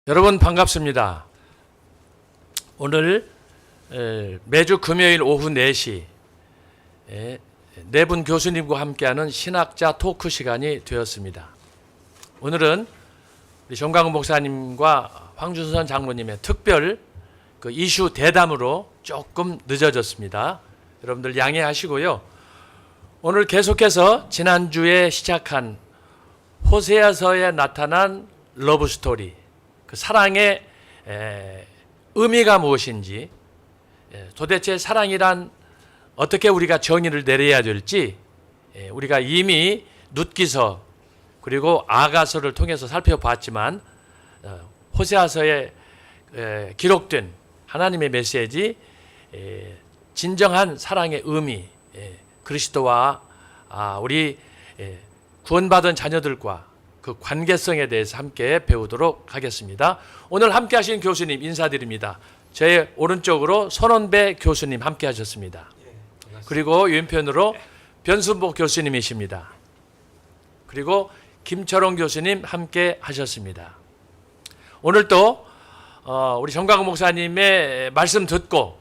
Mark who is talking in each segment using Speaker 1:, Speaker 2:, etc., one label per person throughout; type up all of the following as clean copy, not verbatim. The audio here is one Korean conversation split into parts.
Speaker 1: 여러분 반갑습니다. 오늘 매주 금요일 오후 4시 네 분 교수님과 함께하는 신학자 토크 시간이 되었습니다. 오늘은 우리 정광훈 목사님과 황준선 장로님의 특별 이슈 대담으로 조금 늦어졌습니다. 여러분들 양해하시고요. 오늘 계속해서 지난주에 시작한 호세아서에 나타난 러브 스토리, 그 사랑의 의미가 무엇인지, 도대체 사랑이란 어떻게 우리가 정의를 내려야 될지 우리가 이미 룻기서 그리고 아가서를 통해서 살펴봤지만 호세아서에 기록된 하나님의 메시지, 진정한 사랑의 의미, 그리스도와 우리 구원받은 자녀들과 그 관계성에 대해서 함께 배우도록 하겠습니다. 오늘 함께 하신 교수님 인사드립니다. 제 오른쪽으로 손원배 교수님 함께 하셨습니다. 그리고 왼편으로 변순복 교수님이십니다. 그리고 김철원 교수님 함께 하셨습니다. 오늘 또 우리 정광훈 목사님의 말씀 듣고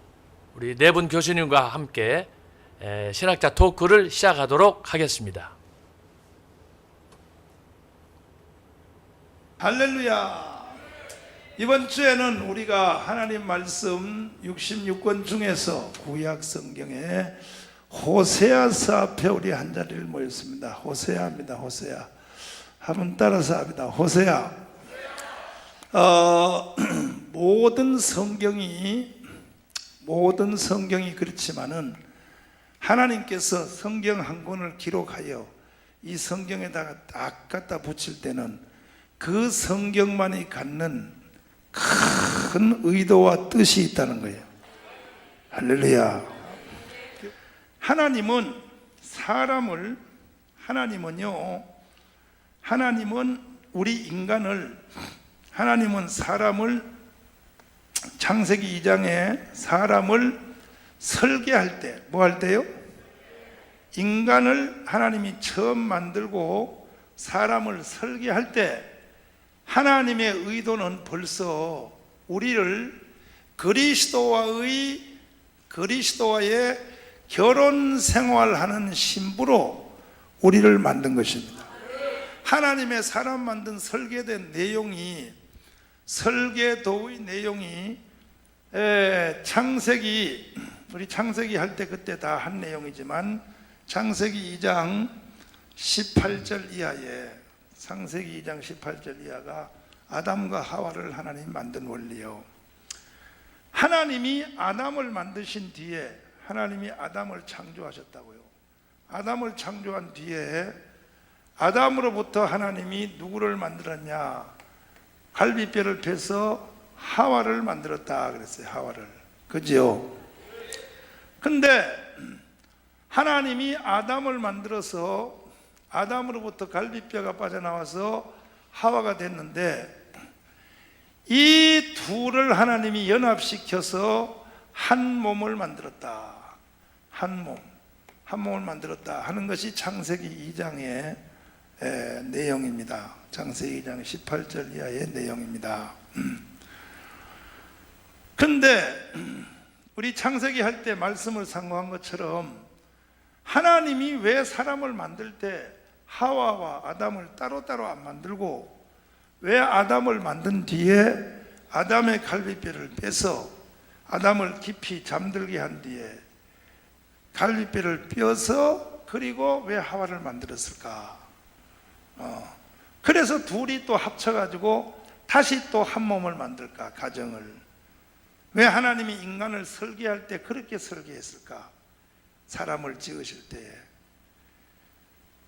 Speaker 1: 우리 네 분 교수님과 함께 신학자 토크를 시작하도록 하겠습니다.
Speaker 2: 할렐루야. 이번 주에는 우리가 하나님 말씀 66권 중에서 구약 성경에 호세아서 앞에 우리 한 자리를 모였습니다. 호세아입니다. 호세아. 한번 따라서 합니다. 호세아. 모든 성경이 그렇지만은 하나님께서 성경 한 권을 기록하여 이 성경에다가 딱 갖다 붙일 때는 그 성경만이 갖는 큰 의도와 뜻이 있다는 거예요. 할렐루야. 하나님은 우리 인간을, 하나님은 사람을, 창세기 2장에 사람을 설계할 때 뭐 할 때요? 인간을 하나님이 처음 만들고 사람을 설계할 때 하나님의 의도는 벌써 우리를 그리스도와의 결혼 생활하는 신부로 우리를 만든 것입니다. 하나님의 사람 만든 설계된 내용이, 설계도의 내용이 우리 창세기 할 때 그때 다 한 내용이지만 창세기 2장 18절 이하에, 창세기 2장 18절 이하가 아담과 하와를 하나님 만든 원리요. 하나님이 아담을 만드신 뒤에 하나님이 아담을 창조하셨다고요. 아담을 창조한 뒤에 아담으로부터 하나님이 누구를 만들었냐? 갈비뼈를 빼서 하와를 만들었다 그랬어요. 하와를. 그죠? 근데 하나님이 아담을 만들어서 아담으로부터 갈비뼈가 빠져나와서 하와가 됐는데 이 둘을 하나님이 연합시켜서 한 몸을 만들었다. 한 몸을 만들었다 하는 것이 창세기 2장의 내용입니다. 창세기 2장 18절 이하의 내용입니다. 근데 우리 창세기 할 때 말씀을 상고한 것처럼 하나님이 왜 사람을 만들 때 하와와 아담을 따로따로 안 만들고 왜 아담을 만든 뒤에 아담의 갈비뼈를 빼서 아담을 깊이 잠들게 한 뒤에 갈비뼈를 뼈서 그리고 왜 하와를 만들었을까? 그래서 둘이 또 합쳐가지고 다시 또 한 몸을 만들까? 가정을. 왜 하나님이 인간을 설계할 때 그렇게 설계했을까? 사람을 지으실 때에.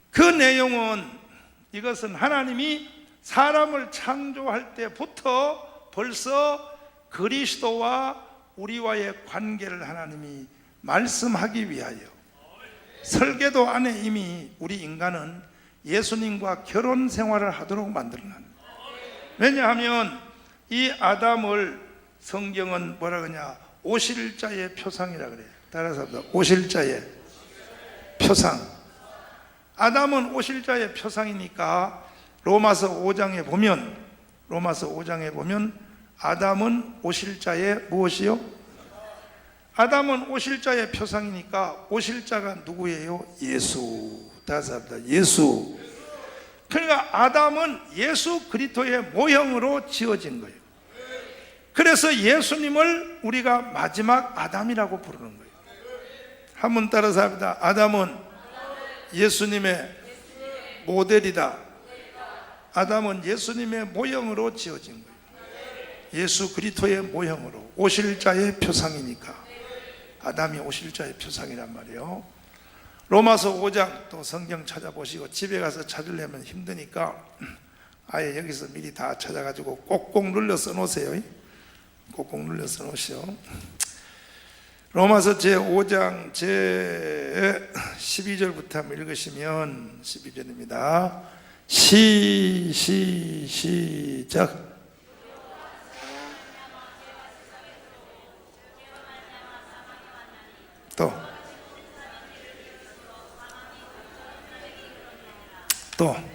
Speaker 2: 그 내용은, 이것은 하나님이 사람을 창조할 때부터 벌써 그리스도와 우리와의 관계를 하나님이 말씀하기 위하여, 설계도 안에 이미 우리 인간은 예수님과 결혼 생활을 하도록 만들어놨습니다. 왜냐하면 이 아담을 성경은 뭐라 그러냐? 오실자의 표상이라 그래요. 따라서 합니다. 오실자의 표상. 아담은 오실자의 표상이니까 로마서 5장에 보면 로마서 5장에 보면 아담은 오실자의 무엇이요? 아담은 오실자의 표상이니까 오실자가 누구예요? 예수. 다시 합니다. 예수. 그러니까 아담은 예수 그리스도의 모형으로 지어진 거예요. 그래서 예수님을 우리가 마지막 아담이라고 부르는 거예요. 한번 따라서 합니다. 아담은 예수님의 모델이다. 아담은 예수님의 모형으로 지어진 거예요. 예수 그리스도의 모형으로, 오실 자의 표상이니까 아담이 오실 자의 표상이란 말이에요. 로마서 5장 또 성경 찾아보시고 집에 가서 찾으려면 힘드니까 아예 여기서 미리 다 찾아가지고 꼭꼭 눌러 써놓으세요. 꼭꼭 눌러 써놓으시오. 로마서 제5장 제12절부터 한번 읽으시면 12절입니다. 시작. 또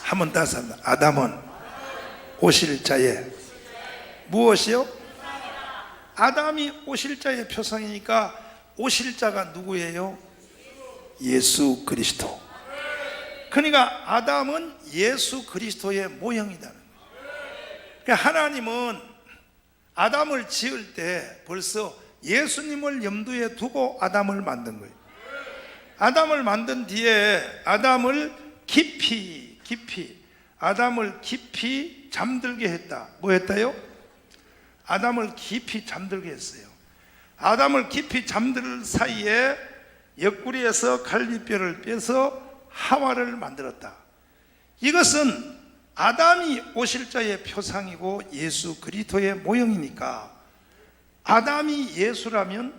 Speaker 2: 한 번 다시 합니다. 아담은 오실 자의 무엇이요? 아담이 오실 자의 표상이니까 오실 자가 누구예요? 예수 그리스도. 그러니까 아담은 예수 그리스도의 모형이라는 거예요. 그러니까 하나님은 아담을 지을 때 벌써 예수님을 염두에 두고 아담을 만든 거예요. 아담을 만든 뒤에 아담을 깊이 잠들게 했다. 뭐 했다요? 아담을 깊이 잠들게 했어요. 아담을 깊이 잠들 사이에 옆구리에서 갈비뼈를 빼서 하와를 만들었다. 이것은 아담이 오실 자의 표상이고 예수 그리스도의 모형이니까 아담이 예수라면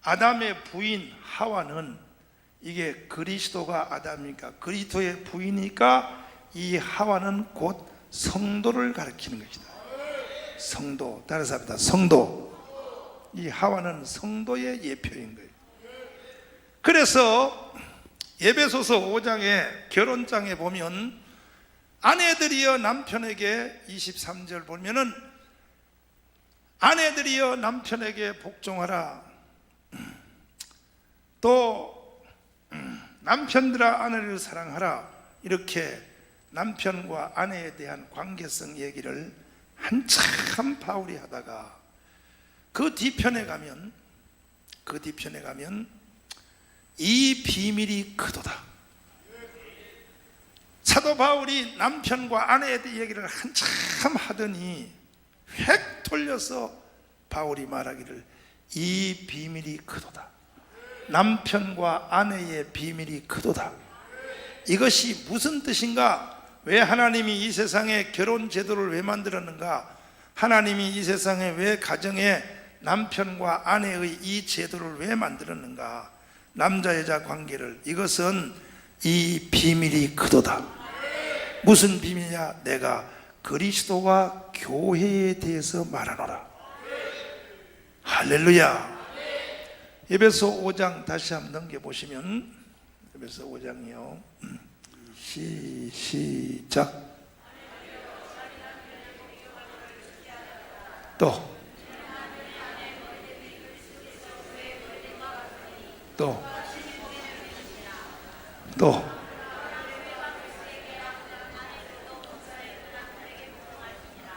Speaker 2: 아담의 부인 하와는 이게 그리스도가 아담이니까 그리스도의 부인이니까 이 하와는 곧 성도를 가리키는 것이다. 성도, 따라서 합니다. 성도. 이 하와는 성도의 예표인 거예요. 그래서 에베소서 5장의 결혼장에 보면 아내들이여 남편에게 23절 보면은 아내들이여 남편에게 복종하라. 또 남편들아 아내를 사랑하라. 이렇게 남편과 아내에 대한 관계성 얘기를 한참 바울이 하다가 그 뒤편에 가면 이 비밀이 크도다. 사도 바울이 남편과 아내에 대해 얘기를 한참 하더니 획 돌려서 바울이 말하기를 이 비밀이 크도다. 남편과 아내의 비밀이 크도다. 이것이 무슨 뜻인가? 왜 하나님이 이 세상에 결혼 제도를 왜 만들었는가? 하나님이 이 세상에 왜 가정에 남편과 아내의 이 제도를 왜 만들었는가? 남자 여자 관계를. 이것은 이 비밀이 크도다. 무슨 비밀이냐? 내가 그리스도와 교회에 대해서 말하노라. 할렐루야. 에베소 5장 다시 한번 넘겨보시면 에베소 5장이요. 시작. 또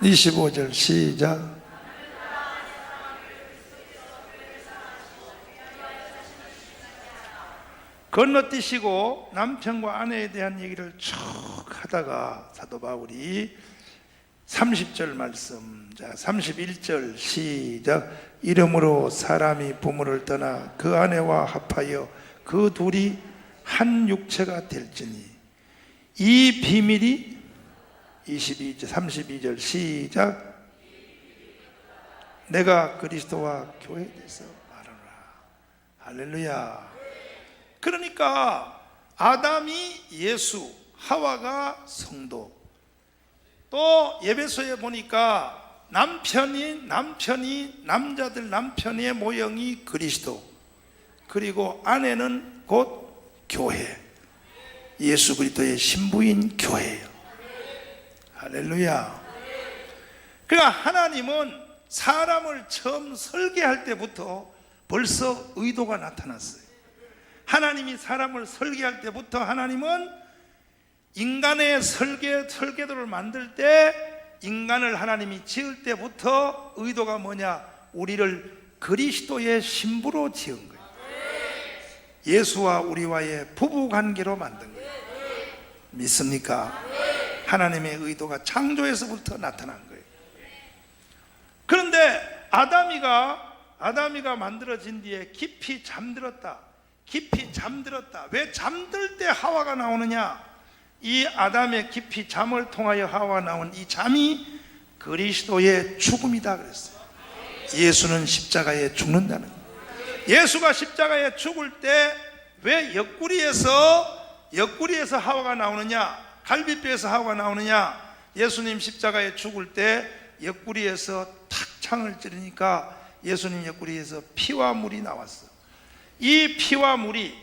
Speaker 2: 25절 시작. 건너뛰시고 남편과 아내에 대한 얘기를 쭉 하다가 사도 바울이 30절 말씀, 자 31절 시작. 이러므로 사람이 부모를 떠나 그 아내와 합하여 그 둘이 한 육체가 될지니 이 비밀이 32절 시작. 내가 그리스도와 교회에 대해서 말하노라. 할렐루야. 그러니까 아담이 예수, 하와가 성도. 또 에베소에 보니까 남편의 남자의 모형이 그리스도, 그리고 아내는 곧 교회, 예수 그리스도의 신부인 교회예요. 할렐루야. 그러니까 하나님은 사람을 처음 설계할 때부터 벌써 의도가 나타났어요. 하나님이 사람을 설계할 때부터 하나님은 인간의 설계도를 만들 때, 인간을 하나님이 지을 때부터 의도가 뭐냐? 우리를 그리스도의 신부로 지은 거예요. 예수와 우리와의 부부관계로 만든 거예요. 믿습니까? 하나님의 의도가 창조에서부터 나타난 거예요. 그런데 아담이가 만들어진 뒤에 깊이 잠들었다. 왜 잠들 때 하와가 나오느냐? 이 아담의 깊이 잠을 통하여 하와 나온 이 잠이 그리스도의 죽음이다 그랬어요. 예수는 십자가에 죽는다는 거예요. 예수가 십자가에 죽을 때 왜 옆구리에서 하와가 나오느냐? 갈비뼈에서 하와가 나오느냐? 예수님 십자가에 죽을 때 옆구리에서 탁 창을 찌르니까 예수님 옆구리에서 피와 물이 나왔어. 이 피와 물이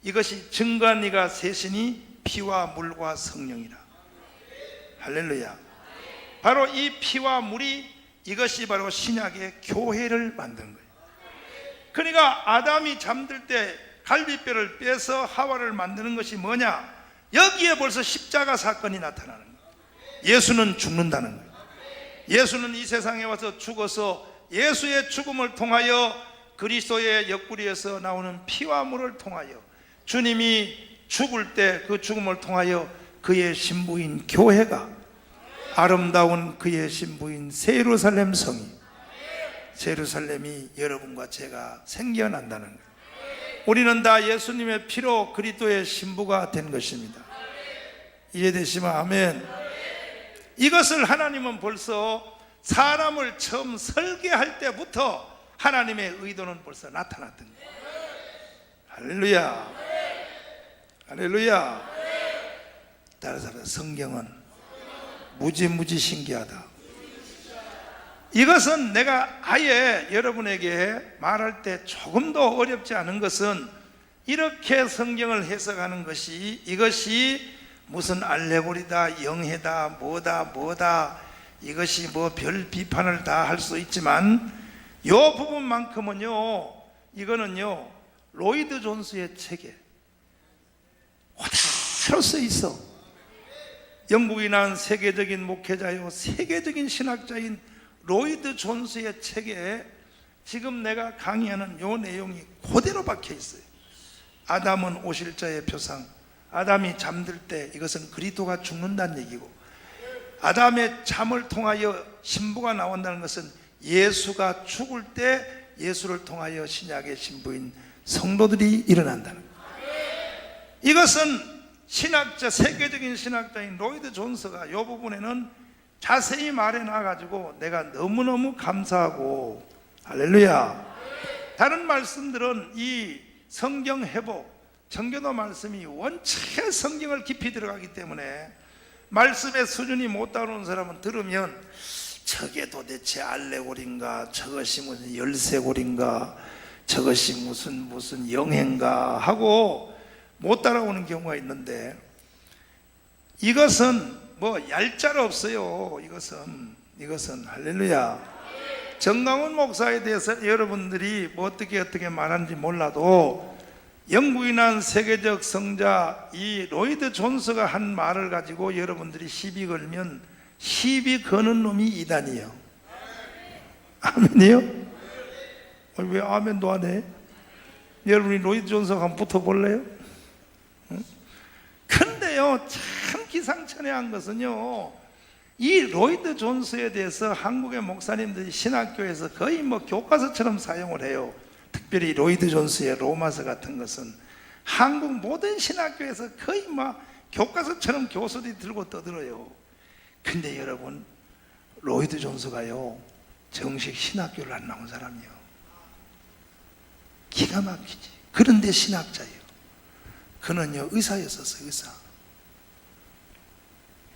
Speaker 2: 이것이 증거한 이가 셋이니 피와 물과 성령이라. 할렐루야. 바로 이 피와 물이, 이것이 바로 신약의 교회를 만든 거예요. 그러니까 아담이 잠들 때 갈비뼈를 빼서 하와를 만드는 것이 뭐냐? 여기에 벌써 십자가 사건이 나타나는 거예요. 예수는 죽는다는 거예요. 예수는 이 세상에 와서 죽어서 예수의 죽음을 통하여 그리스도의 옆구리에서 나오는 피와 물을 통하여 주님이 죽을 때 그 죽음을 통하여 그의 신부인 교회가, 아름다운 그의 신부인 새 예루살렘 성이, 새 예루살렘이 여러분과 제가 생겨난다는 거예요. 우리는 다 예수님의 피로 그리스도의 신부가 된 것입니다. 이해되시면 아멘. 이것을 하나님은 벌써 사람을 처음 설계할 때부터 하나님의 의도는 벌써 나타났던 거예요. 할렐루야. 할렐루야. 따라서 성경은 무지 신기하다. 이것은 내가 아예 여러분에게 말할 때 조금도 어렵지 않은 것은, 이렇게 성경을 해석하는 것이, 이것이 무슨 알레고리다, 영해다, 뭐다 이것이 뭐 별 비판을 다 할 수 있지만, 이 부분만큼은요, 이거는요 로이드 존스의 책에 그대로 써 있어. 영국이 난 세계적인 목회자요, 세계적인 신학자인 로이드 존스의 책에 지금 내가 강의하는 이 내용이 그대로 박혀 있어요. 아담은 오실자의 표상, 아담이 잠들 때 이것은 그리스도가 죽는다는 얘기고, 아담의 잠을 통하여 신부가 나온다는 것은 예수가 죽을 때 예수를 통하여 신약의 신부인 성도들이 일어난다는 거예요. 이것은 신학자, 세계적인 신학자인 로이드 존스가 이 부분에는 자세히 말해 놔가지고 내가 너무너무 감사하고, 할렐루야. 다른 말씀들은 이 성경 회복, 정교도 말씀이 원체 성경을 깊이 들어가기 때문에 말씀의 수준이 못 따라오는 사람은 들으면 저게 도대체 알레고리인가, 저것이 무슨 열쇠고리인가, 저것이 무슨 영해인가 하고 못 따라오는 경우가 있는데, 이것은 뭐 얄짤 없어요. 이것은 할렐루야. 정강훈 목사에 대해서 여러분들이 뭐 어떻게 말하는지 몰라도, 영국이 난 세계적 성자 이 로이드 존스가 한 말을 가지고 여러분들이 시비 걸면 시비 거는 놈이 이단이에요. 아멘이요? 왜 아멘도 안 해? 여러분이 로이드 존스가 한번 붙어볼래요? 근데요, 참 기상천외한 것은요, 이 로이드 존스에 대해서 한국의 목사님들이 신학교에서 거의 뭐 교과서처럼 사용을 해요. 특별히 로이드 존스의 로마서 같은 것은 한국 모든 신학교에서 거의 막 교과서처럼 교수들이 들고 떠들어요. 근데 여러분, 로이드 존스가요 정식 신학교를 안 나온 사람이에요. 기가 막히지. 그런데 신학자예요. 그는요 의사였었어요. 의사.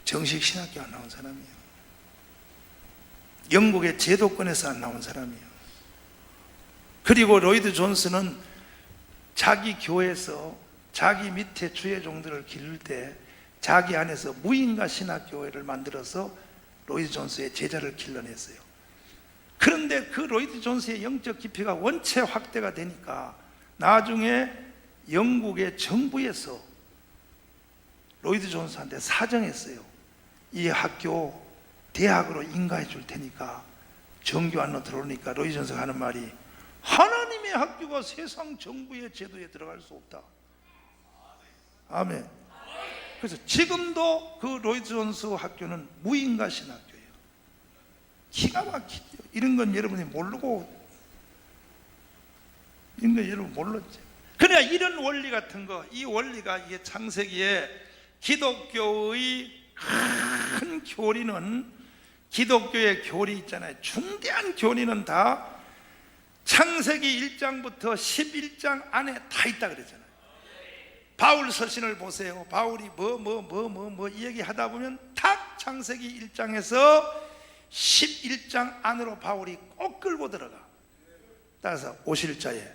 Speaker 2: 정식 신학교 안 나온 사람이에요. 영국의 제도권에서 안 나온 사람이에요. 그리고 로이드 존스는 자기 교회에서 자기 밑에 주의 종들을 기를 때 자기 안에서 무인가 신학교회를 만들어서 로이드 존스의 제자를 길러냈어요. 그런데 그 로이드 존스의 영적 깊이가 원체 확대가 되니까 나중에 영국의 정부에서 로이드 존스한테 사정했어요. 이 학교 대학으로 인가해 줄 테니까 정규 안으로 들어오니까 로이드 존스가 하는 말이 하나님의 학교가 세상 정부의 제도에 들어갈 수 없다. 아멘. 그래서 지금도 그 로이드 존스 학교는 무인가 신학교예요. 기가 막히죠. 이런 건 여러분이 모르고, 이런 건 여러분 몰랐죠. 그러나 이런 원리 같은 거, 이 원리가 이게 창세기에 기독교의 큰 교리는, 기독교의 교리 있잖아요. 중대한 교리는 다 창세기 1장부터 11장 안에 다 있다 그랬잖아요. 바울 서신을 보세요. 바울이 이 얘기 하다 보면 탁 창세기 1장에서 11장 안으로 바울이 꼭 끌고 들어가. 따라서 오실자의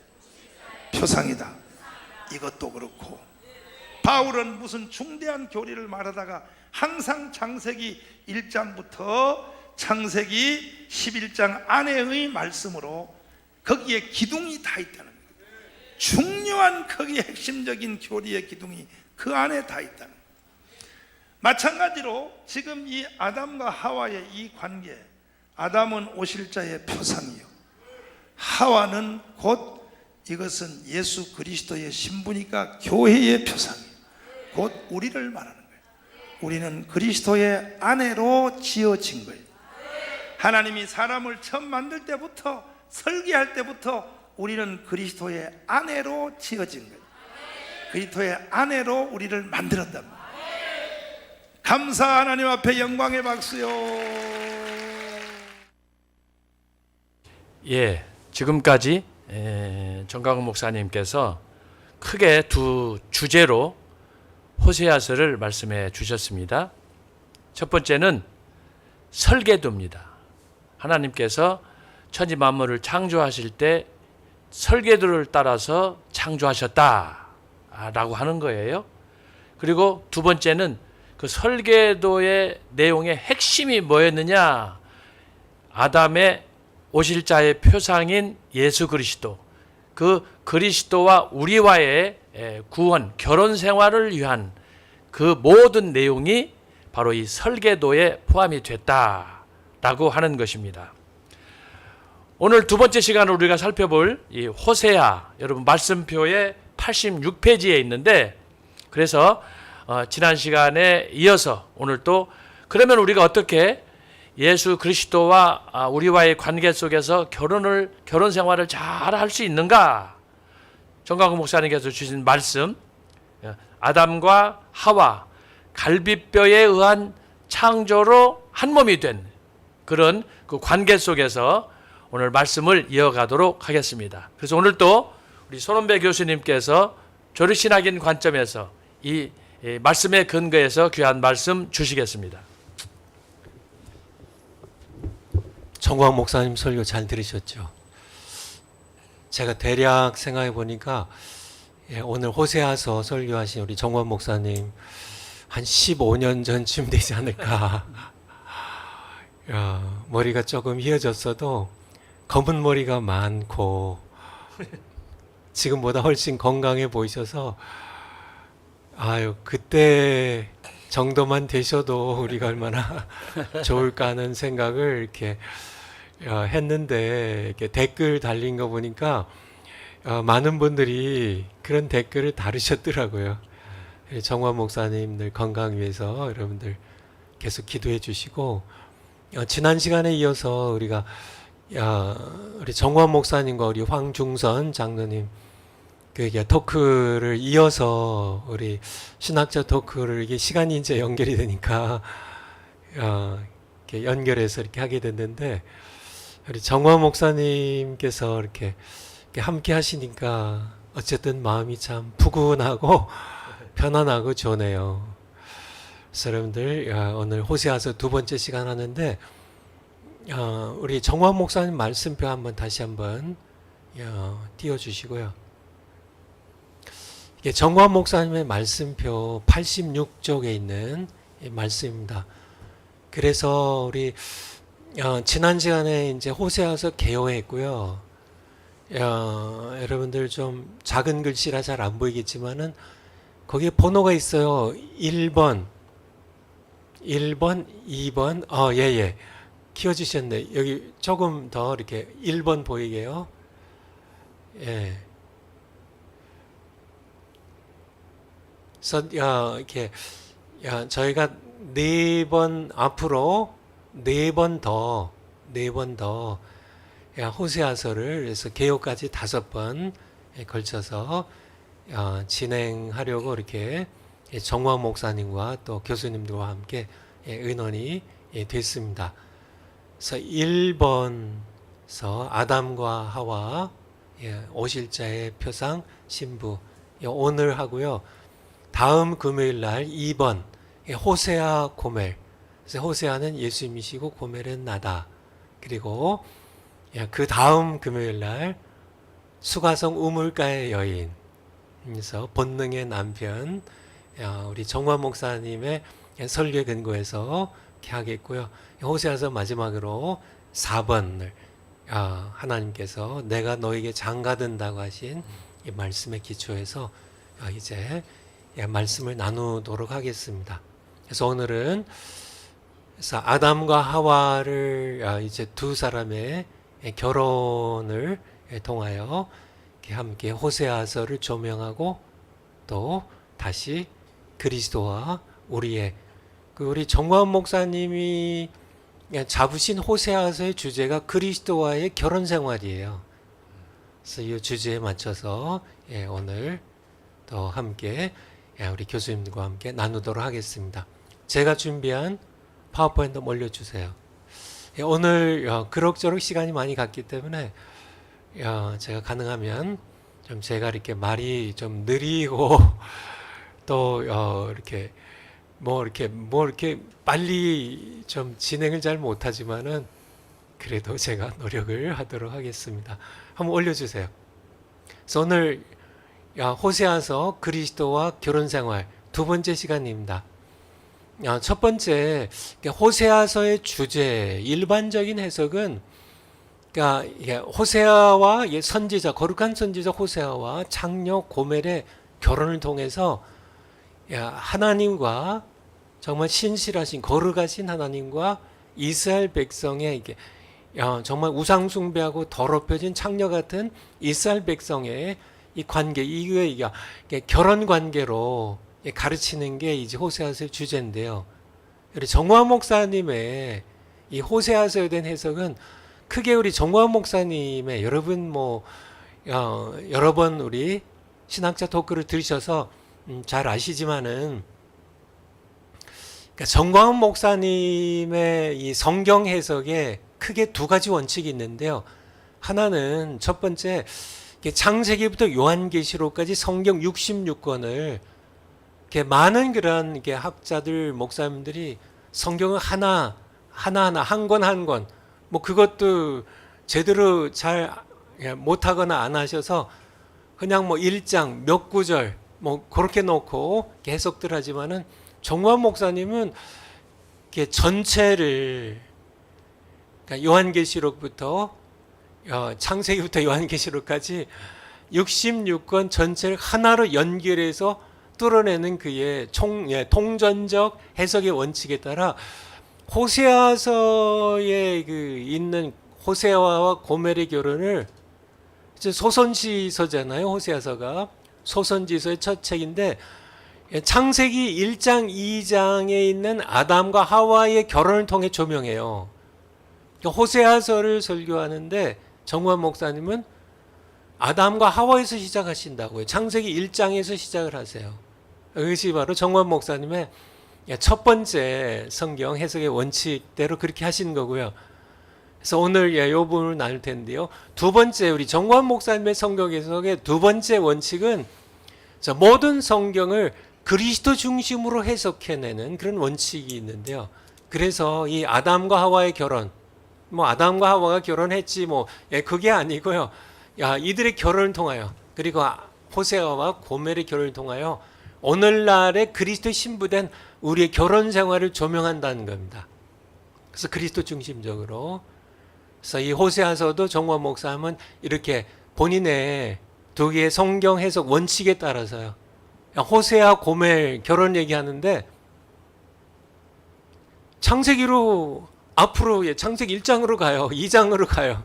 Speaker 2: 표상이다. 이것도 그렇고, 바울은 무슨 중대한 교리를 말하다가 항상 창세기 1장부터 창세기 11장 안에의 말씀으로 거기에 기둥이 다 있다는 거예요. 중요한 거기에 핵심적인 교리의 기둥이 그 안에 다 있다는 거예요. 마찬가지로 지금 이 아담과 하와의 이 관계, 아담은 오실자의 표상이요, 하와는 곧 이것은 예수 그리스도의 신부니까 교회의 표상이에요. 곧 우리를 말하는 거예요. 우리는 그리스도의 아내로 지어진 거예요. 하나님이 사람을 처음 만들 때부터, 설계할 때부터 우리는 그리스도의 아내로 지어진 거예요. 그리스도의 아내로 우리를 만들었단 말이에요. 감사 하나님 앞에 영광의 박수요.
Speaker 1: 예, 지금까지 정강훈 목사님께서 크게 두 주제로 호세아서를 말씀해 주셨습니다. 첫 번째는 설계도입니다. 하나님께서 천지 만물을 창조하실 때 설계도를 따라서 창조하셨다라고 하는 거예요. 그리고 두 번째는 그 설계도의 내용의 핵심이 뭐였느냐? 아담의 오실자의 표상인 예수 그리스도, 그 그리스도와 우리와의 구원, 결혼 생활을 위한 그 모든 내용이 바로 이 설계도에 포함이 됐다라고 하는 것입니다. 오늘 두 번째 시간으로 우리가 살펴볼 이 호세아, 여러분 말씀표에 86페이지에 있는데, 그래서 지난 시간에 이어서 오늘 또 그러면 우리가 어떻게 예수 그리스도와 우리와의 관계 속에서 결혼 생활을 잘 할 수 있는가? 정강훈 목사님께서 주신 말씀, 아담과 하와 갈비뼈에 의한 창조로 한 몸이 된 그런 그 관계 속에서 오늘 말씀을 이어가도록 하겠습니다. 그래서 오늘 또 우리 손원배 교수님께서 조리신학인 관점에서 이 말씀의 근거에서 귀한 말씀 주시겠습니다.
Speaker 3: 정광 목사님 설교 잘 들으셨죠? 제가 대략 생각해 보니까 오늘 호세아서 설교하신 우리 정광 목사님 한 15년 전쯤 되지 않을까. 머리가 조금 휘어졌어도 검은 머리가 많고 지금보다 훨씬 건강해 보이셔서 그때 정도만 되셔도 우리가 얼마나 좋을까 하는 생각을 이렇게 했는데, 이렇게 댓글 달린 거 보니까 많은 분들이 그런 댓글을 다루셨더라고요. 정환 목사님들 건강 위해서 여러분들 계속 기도해 주시고, 지난 시간에 이어서 우리가 우리 정환 목사님과 우리 황중선 장로님 그 토크를 이어서 우리 신학자 토크를 이게 시간이 이제 연결이 되니까 이렇게 연결해서 이렇게 하게 됐는데, 우리 정화 목사님께서 이렇게 함께 하시니까 어쨌든 마음이 참 푸근하고 편안하고 좋네요. 그래서 여러분들 오늘 호세아서 두 번째 시간 하는데 우리 정화원 목사님 말씀표 한번 다시 한번 띄워주시고요. 이게 정화원 목사님의 말씀표 86쪽에 있는 말씀입니다. 그래서 우리 지난 시간에 이제 호세아서 개요했고요. 여러분들 좀 작은 글씨라 잘 안 보이겠지만은 거기에 번호가 있어요. 1번, 2번, 예. 키워주셨네. 여기 조금 더 이렇게 1번 보이게요. 예. 그래서 이렇게 저희가 4번 앞으로 4번 더 호세아서를 그래서 개요까지 5번 걸쳐서 진행하려고 이렇게 정화 목사님과 또 교수님들과 함께 의논이 됐습니다. 그래서 1번서 아담과 하와 오실 자의 표상 신부 오늘 하고요. 다음 금요일 날 2번 호세아 고멜. 그래서 호세아는 예수님이시고 고멜은 나다. 그리고 그 다음 금요일 날 수가성 우물가의 여인. 그래서 본능의 남편 우리 정화 목사님의 설교에 근거해서 이렇게 하겠고요. 호세아서 마지막으로 4번을 하나님께서 내가 너에게 장가든다고 하신 이 말씀에 기초해서 이제 말씀을 나누도록 하겠습니다. 그래서 오늘은 그래서 아담과 하와를 이제 두 사람의 결혼을 통하여 함께 호세아서를 조명하고 또 다시 그리스도와 우리의 우리 정화원 목사님이 잡으신 호세아서의 주제가 그리스도와의 결혼 생활이에요. 그래서 이 주제에 맞춰서 오늘 또 함께 우리 교수님과 함께 나누도록 하겠습니다. 제가 준비한 파워포인트 올려주세요. 오늘 그럭저럭 시간이 많이 갔기 때문에 제가 가능하면 좀 제가 이렇게 말이 좀 느리고 또 이렇게 이렇게 빨리 좀 진행을 잘 못하지만은 그래도 제가 노력을 하도록 하겠습니다. 한번 올려주세요. 그래서 오늘 호세아서 그리스도와 결혼 생활 두 번째 시간입니다. 첫 번째 호세아서의 주제 일반적인 해석은 그러니까 호세아와 선지자 거룩한 선지자 호세아와 장녀 고멜의 결혼을 통해서 하나님과 정말 신실하신 거룩하신 하나님과 이스라엘 백성의 이게 정말 우상 숭배하고 더럽혀진 창녀 같은 이스라엘 백성의 이 관계 이게 결혼 관계로 가르치는 게 이제 호세아서의 주제인데요. 우리 정화 목사님의 이 호세아서에 대한 해석은 크게 우리 정화 목사님의 여러분 여러 번 우리 신학자 토크를 들으셔서 잘 아시지만은 그러니까 정광훈 목사님의 이 성경 해석에 크게 두 가지 원칙이 있는데요. 하나는 첫 번째 창세기부터 요한계시록까지 성경 66권을 이렇게 많은 그런 학자들 목사님들이 성경을 하나 한 권 그것도 제대로 잘 못하거나 안 하셔서 그냥 1장 몇 구절 그렇게 놓고 해석들 하지만은 정화 목사님은 전체를 그러니까 요한계시록부터 창세기부터 요한계시록까지 66권 전체를 하나로 연결해서 뚫어내는 그의 통전적 해석의 원칙에 따라 호세아서에 있는 호세아와 고멜의 결혼을 이제 소선지서잖아요. 호세아서가 소선지서의 첫 책인데 창세기 1장 2장에 있는 아담과 하와의 결혼을 통해 조명해요. 호세아서를 설교하는데 정화 목사님은 아담과 하와에서 시작하신다고요. 창세기 1장에서 시작을 하세요. 이것이 바로 정화 목사님의 첫 번째 성경 해석의 원칙대로 그렇게 하신 거고요. 그래서 오늘 이 부분을 나눌 텐데요. 두 번째 우리 정화 목사님의 성경 해석의 두 번째 원칙은 모든 성경을 그리스도 중심으로 해석해내는 그런 원칙이 있는데요. 그래서 이 아담과 하와의 결혼, 뭐 아담과 하와가 결혼했지 뭐 그게 아니고요. 이들의 결혼을 통하여, 그리고 호세아와 고멜의 결혼을 통하여 오늘날의 그리스도 신부된 우리의 결혼 생활을 조명한다는 겁니다. 그래서 그리스도 중심적으로. 그래서 이 호세아서도 정화 목사님은 이렇게 본인의 두 개의 성경 해석 원칙에 따라서요. 호세아 고멜 결혼 얘기하는데 창세기로 앞으로 창세기 1장으로 가요. 2장으로 가요.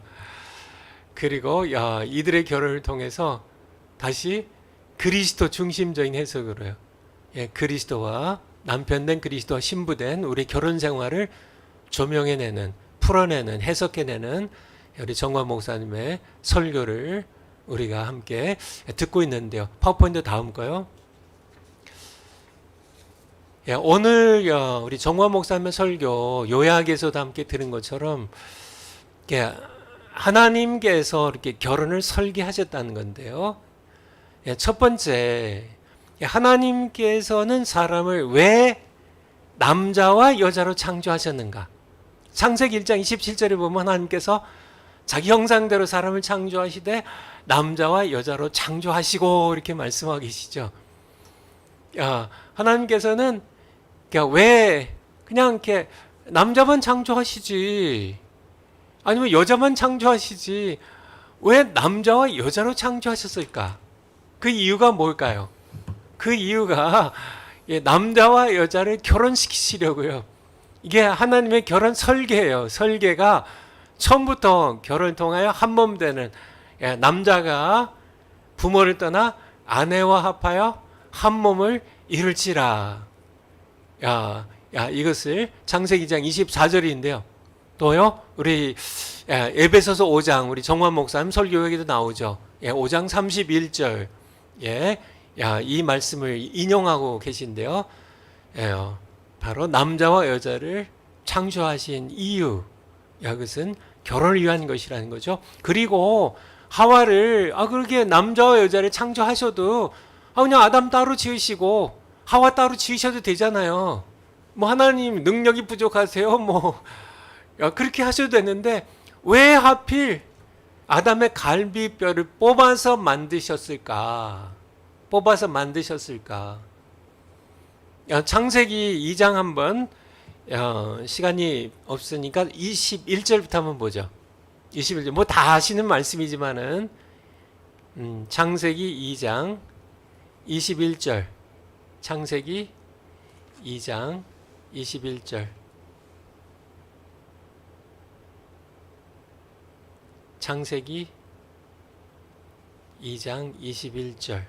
Speaker 3: 그리고 이들의 결혼을 통해서 다시 그리스도 중심적인 해석으로요. 그리스도와 남편된 그리스도와 신부된 우리 결혼 생활을 조명해내는, 풀어내는, 해석해내는 우리 정관 목사님의 설교를 우리가 함께 듣고 있는데요. 파워포인트 다음 거요. 오늘 우리 정관 목사님의 설교 요약에서도 함께 들은 것처럼 하나님께서 이렇게 결혼을 설계하셨다는 건데요. 첫 번째, 하나님께서는 사람을 왜 남자와 여자로 창조하셨는가? 창세기 1장 27절에 보면 하나님께서 자기 형상대로 사람을 창조하시되 남자와 여자로 창조하시고 이렇게 말씀하고 계시죠. 하나님께서는 왜 그냥 이렇게 남자만 창조하시지, 아니면 여자만 창조하시지, 왜 남자와 여자로 창조하셨을까? 그 이유가 뭘까요? 그 이유가 남자와 여자를 결혼시키시려고요. 이게 하나님의 결혼 설계예요. 설계가 처음부터 결혼을 통하여 한 몸 되는, 남자가 부모를 떠나 아내와 합하여 한 몸을 이룰지라. 이것을 창세기 2장 24절인데요. 또요, 우리 에베소서 5장 우리 정환 목사님 설교에도 나오죠. 5장 31절. 이 말씀을 인용하고 계신데요. 바로 남자와 여자를 창조하신 이유, 그것은 결혼을 위한 것이라는 거죠. 그리고 하와를 그렇게 남자와 여자를 창조하셔도 그냥 아담 따로 지으시고 하와 따로 지으셔도 되잖아요. 뭐 하나님 능력이 부족하세요? 뭐 그렇게 하셔도 되는데 왜 하필 아담의 갈비뼈를 뽑아서 만드셨을까? 뽑아서 만드셨을까? 창세기 2장 한번, 시간이 없으니까 21절부터 한번 보죠. 21절. 뭐 다 아시는 말씀이지만은, 창세기 2장 21절. 창세기 2장 21절. 창세기 2장 21절.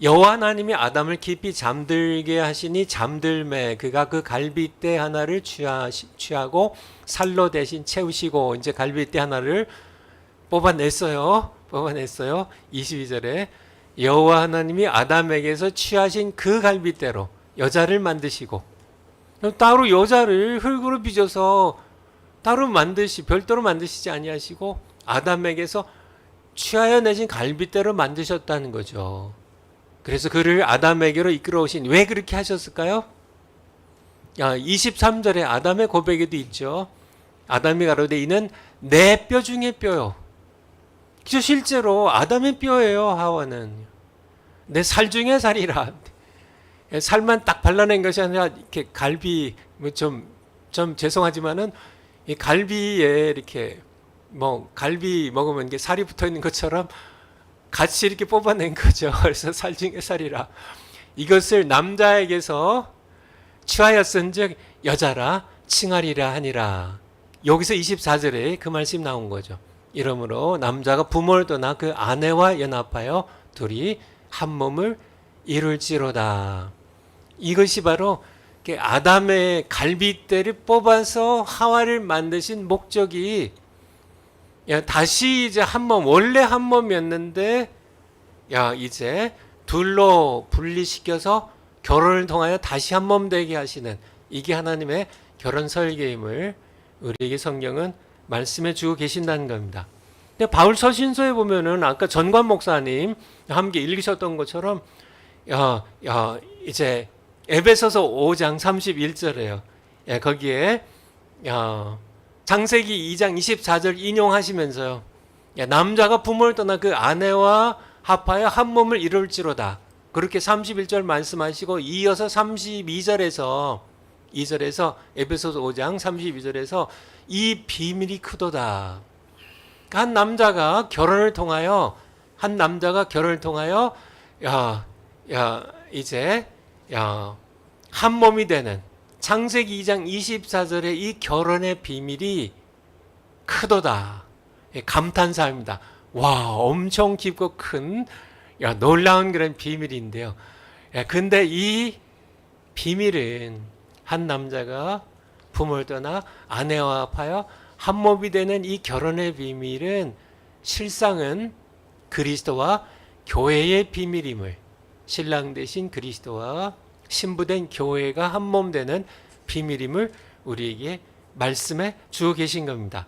Speaker 3: 여호와 하나님이 아담을 깊이 잠들게 하시니 잠들매 그가 그 갈빗대 하나를 취하고 살로 대신 채우시고, 이제 갈빗대 하나를 뽑아냈어요. 22절에 여호와 하나님이 아담에게서 취하신 그 갈빗대로 여자를 만드시고, 따로 여자를 흙으로 빚어서 따로 별도로 만드시지 아니하시고 아담에게서 취하여 내신 갈빗대로 만드셨다는 거죠. 그래서 그를 아담에게로 이끌어오신, 왜 그렇게 하셨을까요? 23절에 아담의 고백에도 있죠. 아담이 가로되 이는 내 뼈 중에 뼈요. 실제로 아담의 뼈예요. 하와는 내 살 중에 살이라. 살만 딱 발라낸 것이 아니라 이렇게 갈비, 좀 죄송하지만은 이 갈비에 이렇게 갈비 먹으면 이게 살이 붙어 있는 것처럼 같이 이렇게 뽑아낸 거죠. 그래서 살 중에 살이라. 이것을 남자에게서 취하였은즉 여자라 칭하리라 하니라. 여기서 24절에 그 말씀 나온 거죠. 이러므로 남자가 부모를 떠나 그 아내와 연합하여 둘이 한 몸을 이룰지로다. 이것이 바로 아담의 갈빗대를 뽑아서 하와를 만드신 목적이, 다시 이제 한 몸, 원래 한 몸이었는데 이제 둘로 분리시켜서 결혼을 통하여 다시 한 몸 되게 하시는, 이게 하나님의 결혼 설계임을 우리에게 성경은 말씀해 주고 계신다는 겁니다. 근데 바울 서신서에 보면은 아까 전관 목사님 함께 읽으셨던 것처럼 이제 에베소서 5장 31절에요. 예, 거기에 창세기 2장 24절 인용하시면서요. 예, 남자가 부모를 떠나 그 아내와 합하여 한 몸을 이룰지로다. 그렇게 31절 말씀하시고 이어서 32절에서 에베소서 5장 32절에서 이 비밀이 크도다. 한 남자가 결혼을 통하여 이제 한 몸이 되는 창세기 2장 24절의 이 결혼의 비밀이 크도다. 감탄사입니다. 와, 엄청 깊고 큰 놀라운 그런 비밀인데요. 근데 이 비밀은 한 남자가 부모를 떠나 아내와 합하여 한 몸이 되는 이 결혼의 비밀은 실상은 그리스도와 교회의 비밀임을, 신랑 되신 그리스도와 신부된 교회가 한 몸 되는 비밀임을 우리에게 말씀해 주고 계신 겁니다.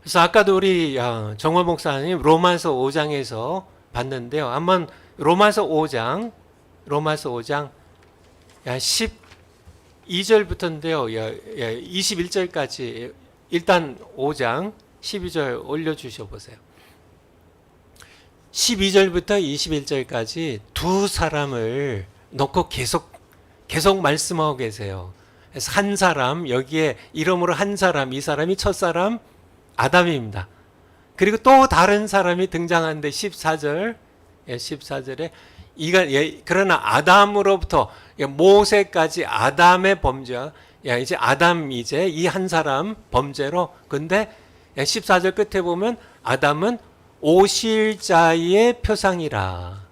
Speaker 3: 그래서 아까도 우리 정원 목사님 로마서 5장에서 봤는데요. 한번 로마서 5장 12절부터인데요. 21절까지 일단 5장 12절 올려주셔 보세요. 12절부터 21절까지 두 사람을 놓고 계속 말씀하고 계세요. 그래서 한 사람, 여기에 이름으로 한 사람, 이 사람이 첫사람 아담입니다. 그리고 또 다른 사람이 등장하는데 14절에 그러나 아담으로부터 모세까지 아담의 범죄, 이제 아담 이 한 사람 범죄로. 근데 14절 끝에 보면 아담은 오실자의 표상이라.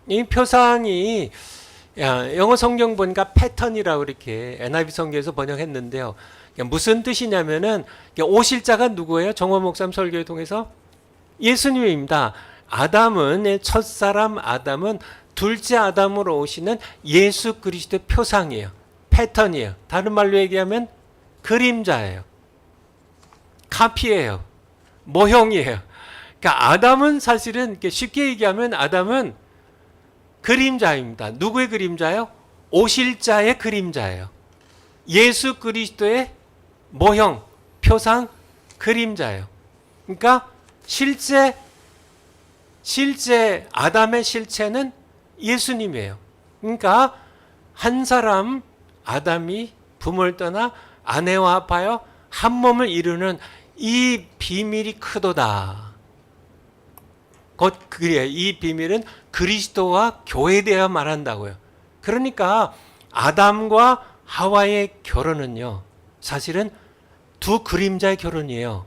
Speaker 3: 이 표상이 영어 성경 보니까 패턴이라고 이렇게 NIV 성경에서 번역했는데요. 무슨 뜻이냐면은 오실자가 누구예요? 정원 목사님 설교를 통해서 예수님입니다. 아담은 첫사람 아담은 둘째 아담으로 오시는 예수 그리스도의 표상이에요. 패턴이에요. 다른 말로 얘기하면 그림자예요. 카피예요. 모형이에요. 그러니까 아담은 사실은 쉽게 얘기하면 아담은 그림자입니다. 누구의 그림자예요? 오실자의 그림자예요. 예수 그리스도의 모형, 표상, 그림자예요. 그러니까 실제 아담의 실체는 예수님이에요. 그러니까 한 사람 아담이 부모를 떠나 아내와 합하여 한 몸을 이루는 이 비밀이 크도다. 이 비밀은 그리스도와 교회에 대해 말한다고요. 그러니까 아담과 하와의 결혼은요, 사실은 두 그림자의 결혼이에요.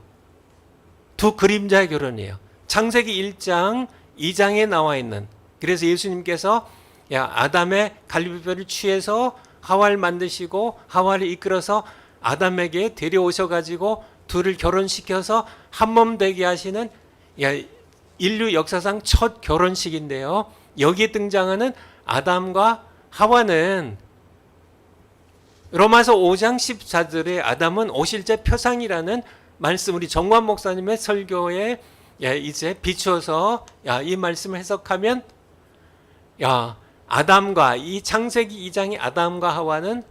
Speaker 3: 창세기 1장, 2장에 나와 있는, 그래서 예수님께서 아담의 갈비뼈를 취해서 하와를 만드시고 하와를 이끌어서 아담에게 데려오셔가지고 둘을 결혼시켜서 한 몸 되게 하시는 인류 역사상 첫 결혼식인데요. 여기에 등장하는 아담과 하와는 로마서 5장 14절에 아담은 오실제 표상이라는 말씀, 우리 정관 목사님의 설교에 이제 비추어서 이 말씀을 해석하면 아담과 이 창세기 2장의 아담과 하와는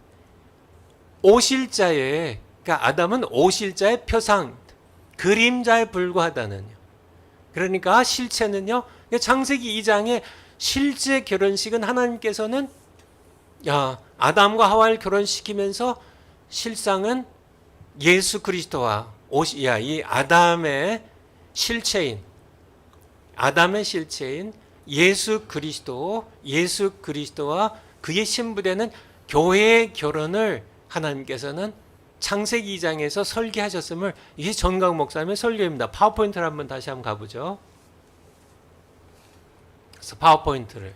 Speaker 3: 오실자의, 그러니까 아담은 오실자의 표상, 그림자에 불과하다는요. 그러니까 실체는요, 창세기 2장의 실제 결혼식은 하나님께서는 아담과 하와를 결혼시키면서 실상은 예수 그리스도와 이 아담의 실체인 예수 그리스도와 그의 신부되는 교회의 결혼을 하나님께서는 창세기 2장에서 설계하셨음을, 이게 전광 목사님의 설교입니다. 파워포인트를 한번 다시 한번 가보죠. 그래서 파워포인트를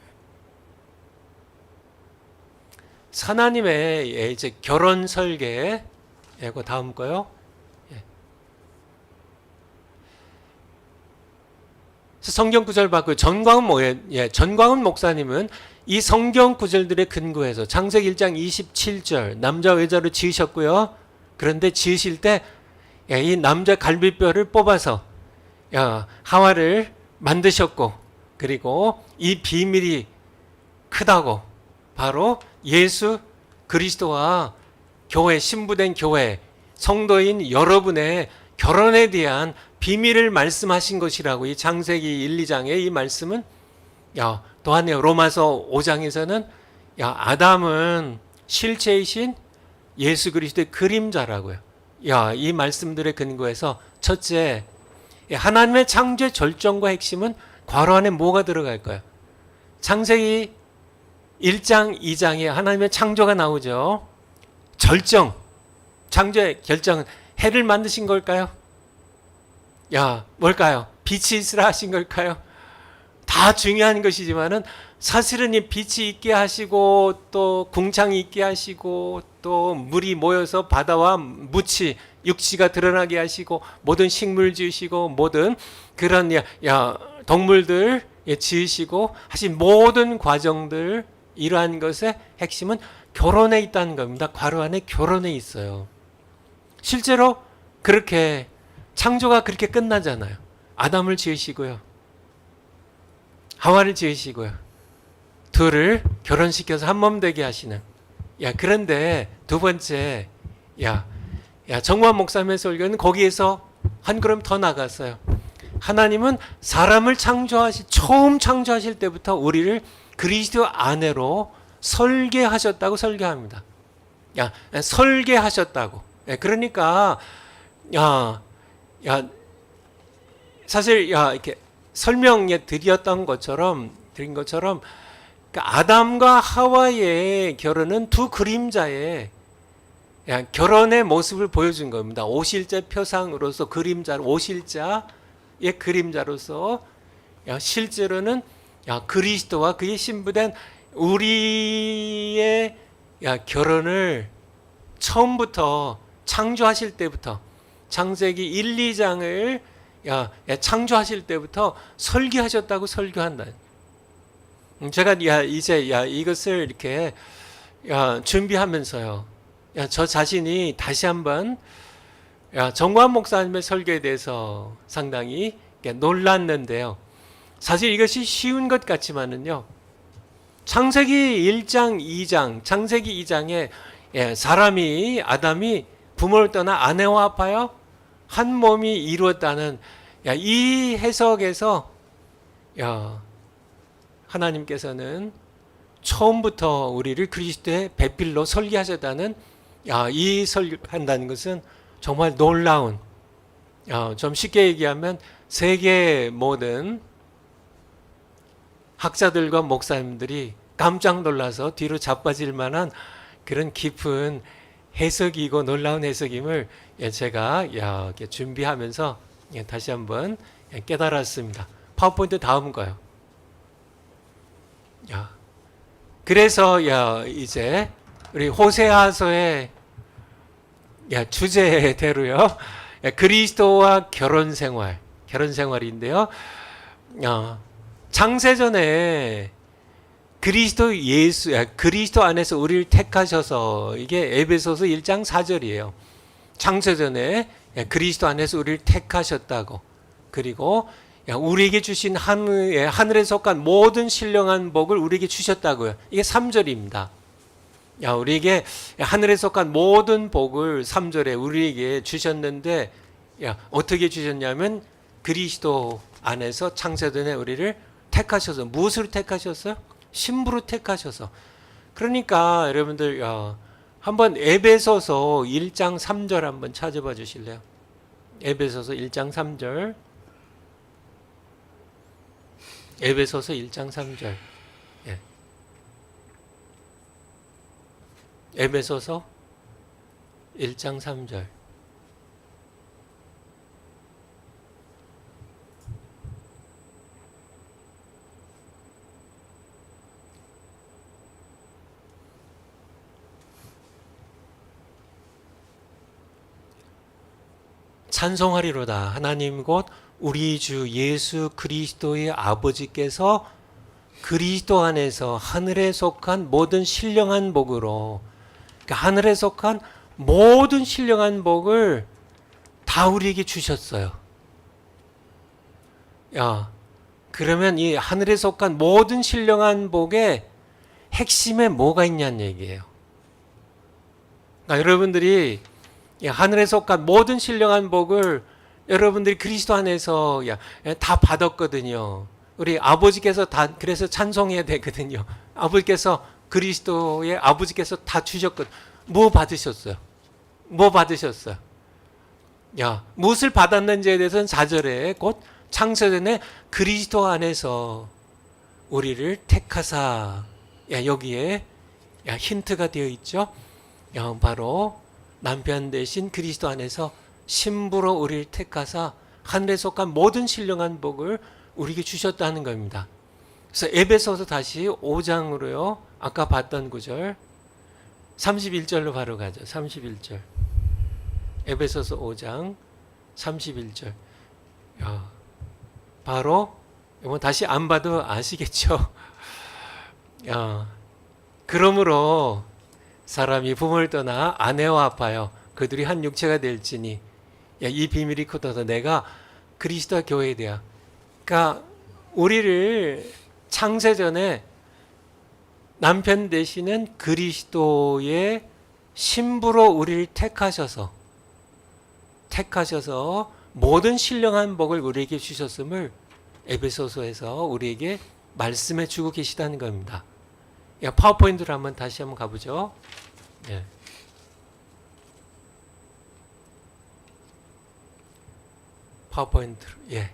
Speaker 3: 하나님의 이제 결혼 설계, 이거 다음 거요. 성경 구절 봤고요. 전광훈 목사님은 이 성경 구절들의 근거에서 창세기 1장 27절 남자 외자로 지으셨고요. 그런데 지으실 때 이 남자 갈비뼈를 뽑아서 하와를 만드셨고, 그리고 이 비밀이 크다고, 바로 예수 그리스도와 교회, 신부된 교회, 성도인 여러분의 결혼에 대한 비밀을 말씀하신 것이라고. 이 창세기 1, 2장의 이 말씀은 또한요, 로마서 5장에서는 아담은 실체이신 예수 그리스도의 그림자라고요. 이 말씀들의 근거에서 첫째, 하나님의 창조의 절정과 핵심은 괄호 안에 뭐가 들어갈까요? 창세기 1장, 2장에 하나님의 창조가 나오죠. 절정, 창조의 결정은 해를 만드신 걸까요? 뭘까요? 빛이 있으라 하신 걸까요? 다 중요한 것이지만은 사실은 이 빛이 있게 하시고 또 궁창이 있게 하시고 또 물이 모여서 바다와 무치, 육지가 드러나게 하시고 모든 식물 지으시고 모든 그런 동물들 지으시고 하신 모든 과정들, 이러한 것의 핵심은 결혼에 있다는 겁니다. 괄호 안에 결혼에 있어요. 실제로 그렇게 창조가 그렇게 끝나잖아요. 아담을 지으시고요, 하와를 지으시고요, 둘을 결혼시켜서 한 몸 되게 하시는. 그런데 두 번째, 정우환 목사님의 설교는 거기에서 한 걸음 더 나갔어요. 하나님은 사람을 처음 창조하실 때부터 우리를 그리스도 아내로 설계하셨다고 설계합니다. 설계하셨다고. 그러니까 사실 이렇게 설명에 드린 것처럼 그러니까 아담과 하와의 결혼은 두 그림자의 결혼의 모습을 보여준 겁니다. 오실자 표상으로서 오실자의 그림자로서 실제로는 그리스도와 그의 신부된 우리의 결혼을 처음부터 창조하실 때부터, 창세기 1, 2장을 창조하실 때부터 설계하셨다고 설교한다. 제가 이제 이것을 이렇게 준비하면서요, 저 자신이 다시 한번 정우환 목사님의 설교에 대해서 상당히 놀랐는데요. 사실 이것이 쉬운 것 같지만은요, 창세기 1장, 2장, 창세기 2장에 아담이 부모를 떠나 아내와 합하여 한 몸이 이루었다는 이 해석에서 하나님께서는 처음부터 우리를 그리스도의 배필로 설계하셨다는 이 설계한다는 것은 정말 놀라운, 좀 쉽게 얘기하면 세계 모든 학자들과 목사님들이 깜짝 놀라서 뒤로 자빠질 만한 그런 깊은 해석이고 놀라운 해석임을 제가 이렇게 준비하면서 다시 한번 깨달았습니다. 파워포인트 다음 거요. 그래서 이제 우리 호세아서의 주제대로요, 그리스도와 결혼 생활인데요. 창세전에 그리스도 안에서 우리를 택하셔서, 이게 에베소서 1장 4절이에요. 창세전에 그리스도 안에서 우리를 택하셨다고, 그리고 우리에게 주신 하늘에 속한 모든 신령한 복을 우리에게 주셨다고요. 이게 3절입니다. 우리에게 하늘에 속한 모든 복을 3절에 우리에게 주셨는데, 어떻게 주셨냐면 그리스도 안에서 창세전에 우리를 택하셔서, 무엇으로 택하셨어요? 신부로 택하셔서. 그러니까 여러분들 한번 에베소서 1장 3절 한번 찾아봐 주실래요? 에베소서 1장 3절. 에베소서 1장 3절. 에베소서 1장 3절. 찬송하리로다. 하나님 곧 우리 주 예수 그리스도의 아버지께서 그리스도 안에서 하늘에 속한 모든 신령한 복으로, 그러니까 하늘에 속한 모든 신령한 복을 다 우리에게 주셨어요. 그러면 이 하늘에 속한 모든 신령한 복의 핵심에 뭐가 있냐는 얘기예요. 그러니까 여러분들이 이 하늘에 속한 모든 신령한 복을 여러분들이 그리스도 안에서 다 받았거든요. 우리 아버지께서 다 그래서 찬송해야 되거든요. 아버지께서 그리스도의 아버지께서 다 주셨거든요. 뭐 받으셨어요? 뭐 받으셨어요? 무엇을 받았는지에 대해서는 4절에 곧 창세전에 그리스도 안에서 우리를 택하사, 여기에 힌트가 되어 있죠. 바로 남편 대신 그리스도 안에서 신부로 우리를 택하사 하늘에 속한 모든 신령한 복을 우리에게 주셨다는 겁니다. 그래서 에베소서 다시 5장으로요. 아까 봤던 구절 31절로 바로 가죠. 31절. 에베소서 5장 31절. 바로 이거 다시 안 봐도 아시겠죠? 그러므로 사람이 부모를 떠나 아내와 아파요. 그들이 한 육체가 될지니 이 비밀이 커져서 내가 그리스도와 교회에 대하. 그러니까 우리를 창세전에 남편 되시는 그리스도의 신부로 우리를 택하셔서 모든 신령한 복을 우리에게 주셨음을 에베소서에서 우리에게 말씀해 주고 계시다는 겁니다. 파워포인트로 한번 다시 한번 가보죠. 예. 파워포인트로. 예.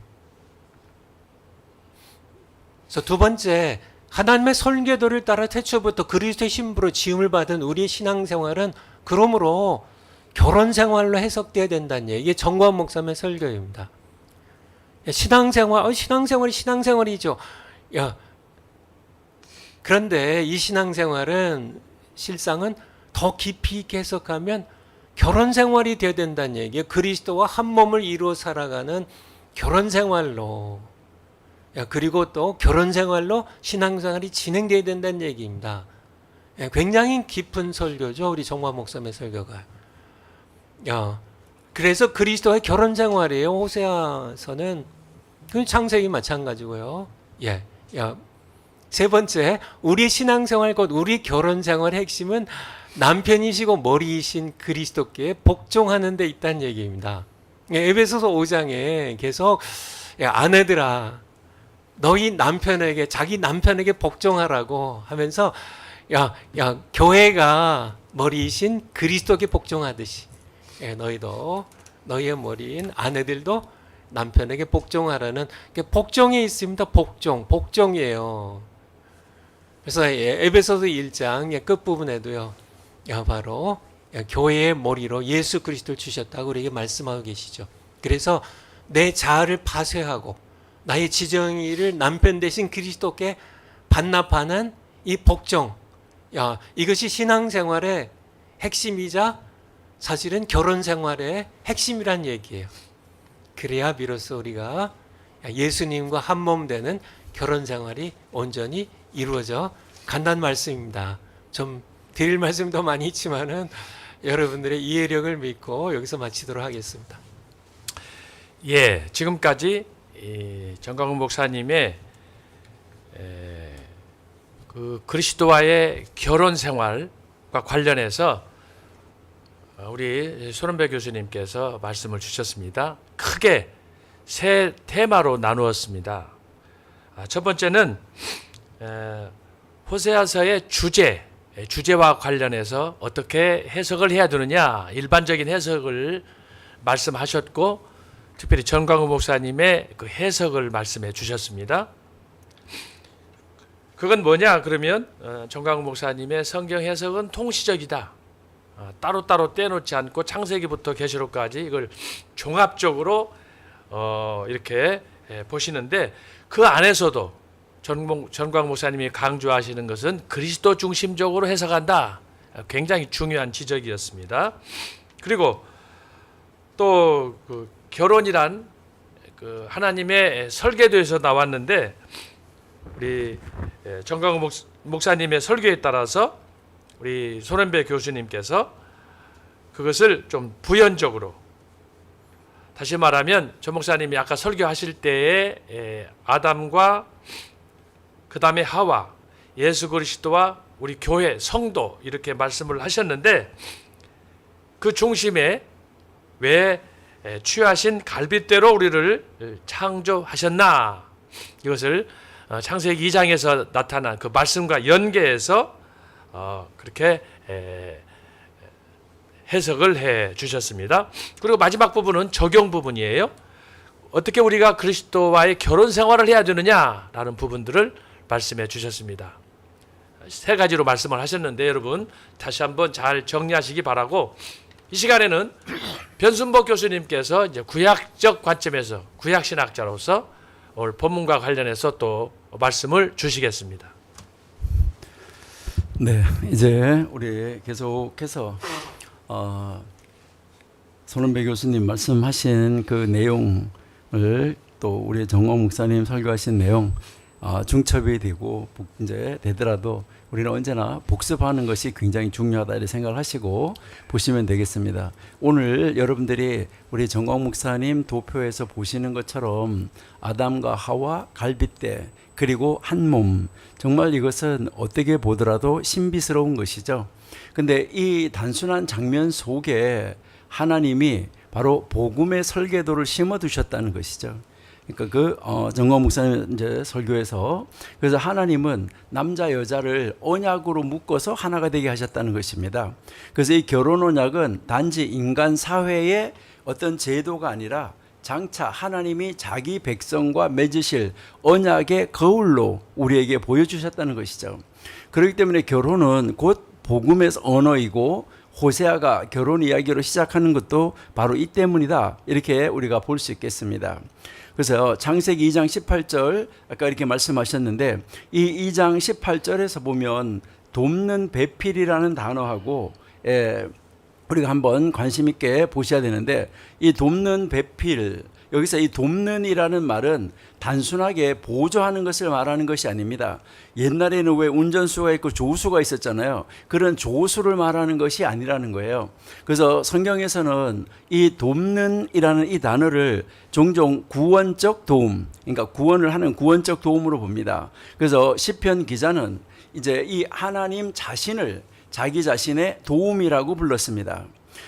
Speaker 3: 그래서 두 번째, 하나님의 설계도를 따라 태초부터 그리스도의 신부로 지음을 받은 우리의 신앙생활은 그러므로 결혼 생활로 해석돼야 된다는 얘기. 이게 정광 목사님의 설교입니다. 신앙생활이 신앙생활이죠. 그런데 이 신앙생활은 실상은 더 깊이 있게 해석하면 결혼 생활이 되어야 된다는 얘기예요. 그리스도와 한 몸을 이루어 살아가는 결혼 생활로. 그리고 또 결혼 생활로 신앙생활이 진행돼야 된다는 얘기입니다. 굉장히 깊은 설교죠. 우리 정광 목사님의 설교가. 그래서 그리스도의 결혼 생활이에요. 호세아서는 창세기 마찬가지고요. 세 번째, 우리의 신앙생활 곧 우리 결혼 생활의 핵심은 남편이시고 머리이신 그리스도께 복종하는 데 있다는 얘기입니다. 에베소서 5장에 계속 아내들아 너희 남편에게 자기 남편에게 복종하라고 하면서 교회가 머리이신 그리스도께 복종하듯이 너희도 너희의 머리인 아내들도 남편에게 복종하라는 복종이 있습니다. 복종이에요. 그래서 에베소서 1장 끝부분에도요. 바로 교회의 머리로 예수 그리스도를 주셨다고 우리에게 말씀하고 계시죠. 그래서 내 자아를 파쇄하고 나의 지정의를 남편 대신 그리스도께 반납하는 이 복종. 이것이 신앙생활의 핵심이자 사실은 결혼생활의 핵심이란 얘기예요. 그래야 비로소 우리가 예수님과 한 몸 되는 결혼생활이 온전히 이루어져 간다는 말씀입니다. 좀 드릴 말씀도 많이 있지만은 여러분들의 이해력을 믿고 여기서 마치도록 하겠습니다.
Speaker 1: 예, 지금까지 정광훈 목사님의 그 그리스도와의 결혼 생활과 관련해서 우리 손은배 교수님께서 말씀을 주셨습니다. 크게 세 테마로 나누었습니다. 첫 번째는 호세아서의 주제와 관련해서 어떻게 해석을 해야 되느냐 일반적인 해석을 말씀하셨고 특별히 정광훈 목사님의 그 해석을 말씀해 주셨습니다. 그건 뭐냐 그러면 정광훈 목사님의 성경 해석은 통시적이다. 따로따로 떼놓지 않고 창세기부터 계시록까지 이걸 종합적으로 이렇게 보시는데 그 안에서도 전광 목사님이 강조하시는 것은 그리스도 중심적으로 해석한다. 굉장히 중요한 지적이었습니다. 그리고 또 그 결혼이란 그 하나님의 설계도에서 나왔는데 우리 정광훈 목사님의 설교에 따라서 우리 손은배 교수님께서 그것을 좀 부연적으로 다시 말하면 조 목사님이 아까 설교하실 때에 아담과 그 다음에 하와, 예수 그리스도와 우리 교회, 성도 이렇게 말씀을 하셨는데 그 중심에 왜 취하신 갈빗대로 우리를 창조하셨나, 이것을 창세기 2장에서 나타난 그 말씀과 연계해서 그렇게 해석을 해 주셨습니다. 그리고 마지막 부분은 적용 부분이에요. 어떻게 우리가 그리스도와의 결혼 생활을 해야 되느냐라는 부분들을 말씀해 주셨습니다. 세 가지로 말씀을 하셨는데 여러분 다시 한번 잘 정리하시기 바라고, 이 시간에는 변순복 교수님께서 이제 구약적 관점에서 구약신학자로서 오늘 본문과 관련해서 또 말씀을 주시겠습니다.
Speaker 4: 네, 이제 우리 계속해서 손은배 교수님 말씀하신 그 내용을 또 우리 정광 목사님 설교하신 내용 중첩이 되고 이제 되더라도 우리는 언제나 복습하는 것이 굉장히 중요하다 이렇게 생각을 하시고 보시면 되겠습니다. 오늘 여러분들이 우리 정광 목사님 도표에서 보시는 것처럼 아담과 하와, 갈빗대, 그리고 한 몸, 정말 이것은 어떻게 보더라도 신비스러운 것이죠. 근데 이 단순한 장면 속에 하나님이 바로 복음의 설계도를 심어 두셨다는 것이죠. 그러니까 정광 목사님 이제 설교에서, 그래서 하나님은 남자 여자를 언약으로 묶어서 하나가 되게 하셨다는 것입니다. 그래서 이 결혼 언약은 단지 인간 사회의 어떤 제도가 아니라 장차 하나님이 자기 백성과 맺으실 언약의 거울로 우리에게 보여주셨다는 것이죠. 그렇기 때문에 결혼은 곧 복음의 언어이고 호세아가 결혼 이야기로 시작하는 것도 바로 이 때문이다, 이렇게 우리가 볼 수 있겠습니다. 그래서 창세기 2장 18절 아까 이렇게 말씀하셨는데, 이 2장 18절에서 보면 돕는 배필이라는 단어하고 우리가 한번 관심 있게 보셔야 되는데, 이 돕는 배필, 여기서 이 돕는이라는 말은 단순하게 보조하는 것을 말하는 것이 아닙니다. 옛날에는 왜 운전수가 있고 조수가 있었잖아요. 그런 조수를 말하는 것이 아니라는 거예요. 그래서 성경에서는 이 돕는이라는 이 단어를 종종 구원적 도움, 그러니까 구원을 하는 구원적 도움으로 봅니다. 그래서 시편 기자는 이제 이 하나님 자신을 자기 자신의 도움이라고 불렀습니다.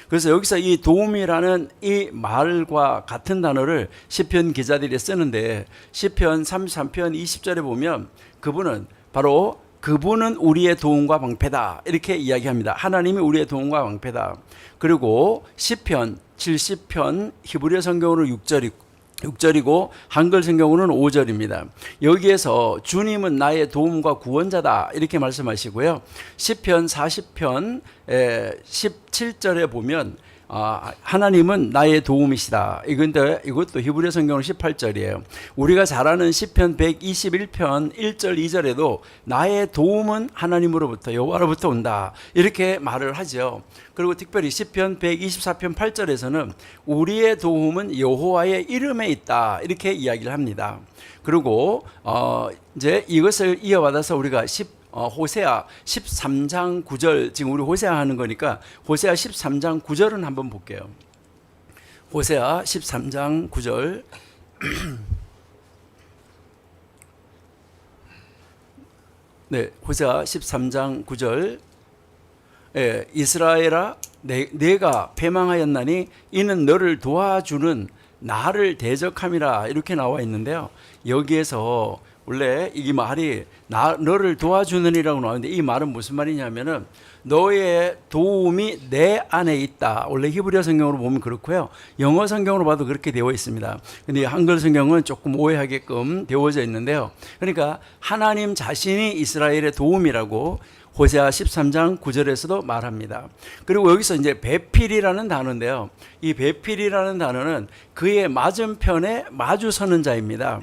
Speaker 4: 그래서 여기서 이 도움이라는 이 말과 같은 단어를 시편 기자들이 쓰는데, 시편 33편 20절에 보면 그분은 우리의 도움과 방패다, 이렇게 이야기합니다. 하나님이 우리의 도움과 방패다. 그리고 시편 70편 히브리어 성경으로 6절이고 한글 성경으로는 5절입니다. 여기에서 주님은 나의 도움과 구원자다, 이렇게 말씀하시고요. 시편 40편 17절에 보면 하나님은 나의 도움이시다. 이것도 히브리어 성경은 18절이에요. 우리가 잘 아는 시편 121편 1절 2절에도 나의 도움은 하나님으로부터 여호와로부터 온다, 이렇게 말을 하죠. 그리고 특별히 시편 124편 8절에서는 우리의 도움은 여호와의 이름에 있다, 이렇게 이야기를 합니다. 그리고 이제 이것을 이어받아서 우리가 호세아 13장 9절, 지금 우리 호세아 하는 거니까 호세아 13장 9절은 한번 볼게요. 호세아 13장 9절. 네, 호세아 13장 9절. 이스라엘아, 내가 패망하였나니 이는 너를 도와주는 나를 대적함이라, 이렇게 나와 있는데요. 여기에서 원래 이 말이 너를 도와주느니라고 나오는데, 이 말은 무슨 말이냐면은 너의 도움이 내 안에 있다. 원래 히브리어 성경으로 보면 그렇고요. 영어 성경으로 봐도 그렇게 되어 있습니다. 근데 한글 성경은 조금 오해하게끔 되어져 있는데요. 그러니까 하나님 자신이 이스라엘의 도움이라고 호세아 13장 9절에서도 말합니다. 그리고 여기서 이제 배필이라는 단어인데요. 이 배필이라는 단어는 그의 맞은편에 마주서는 자입니다.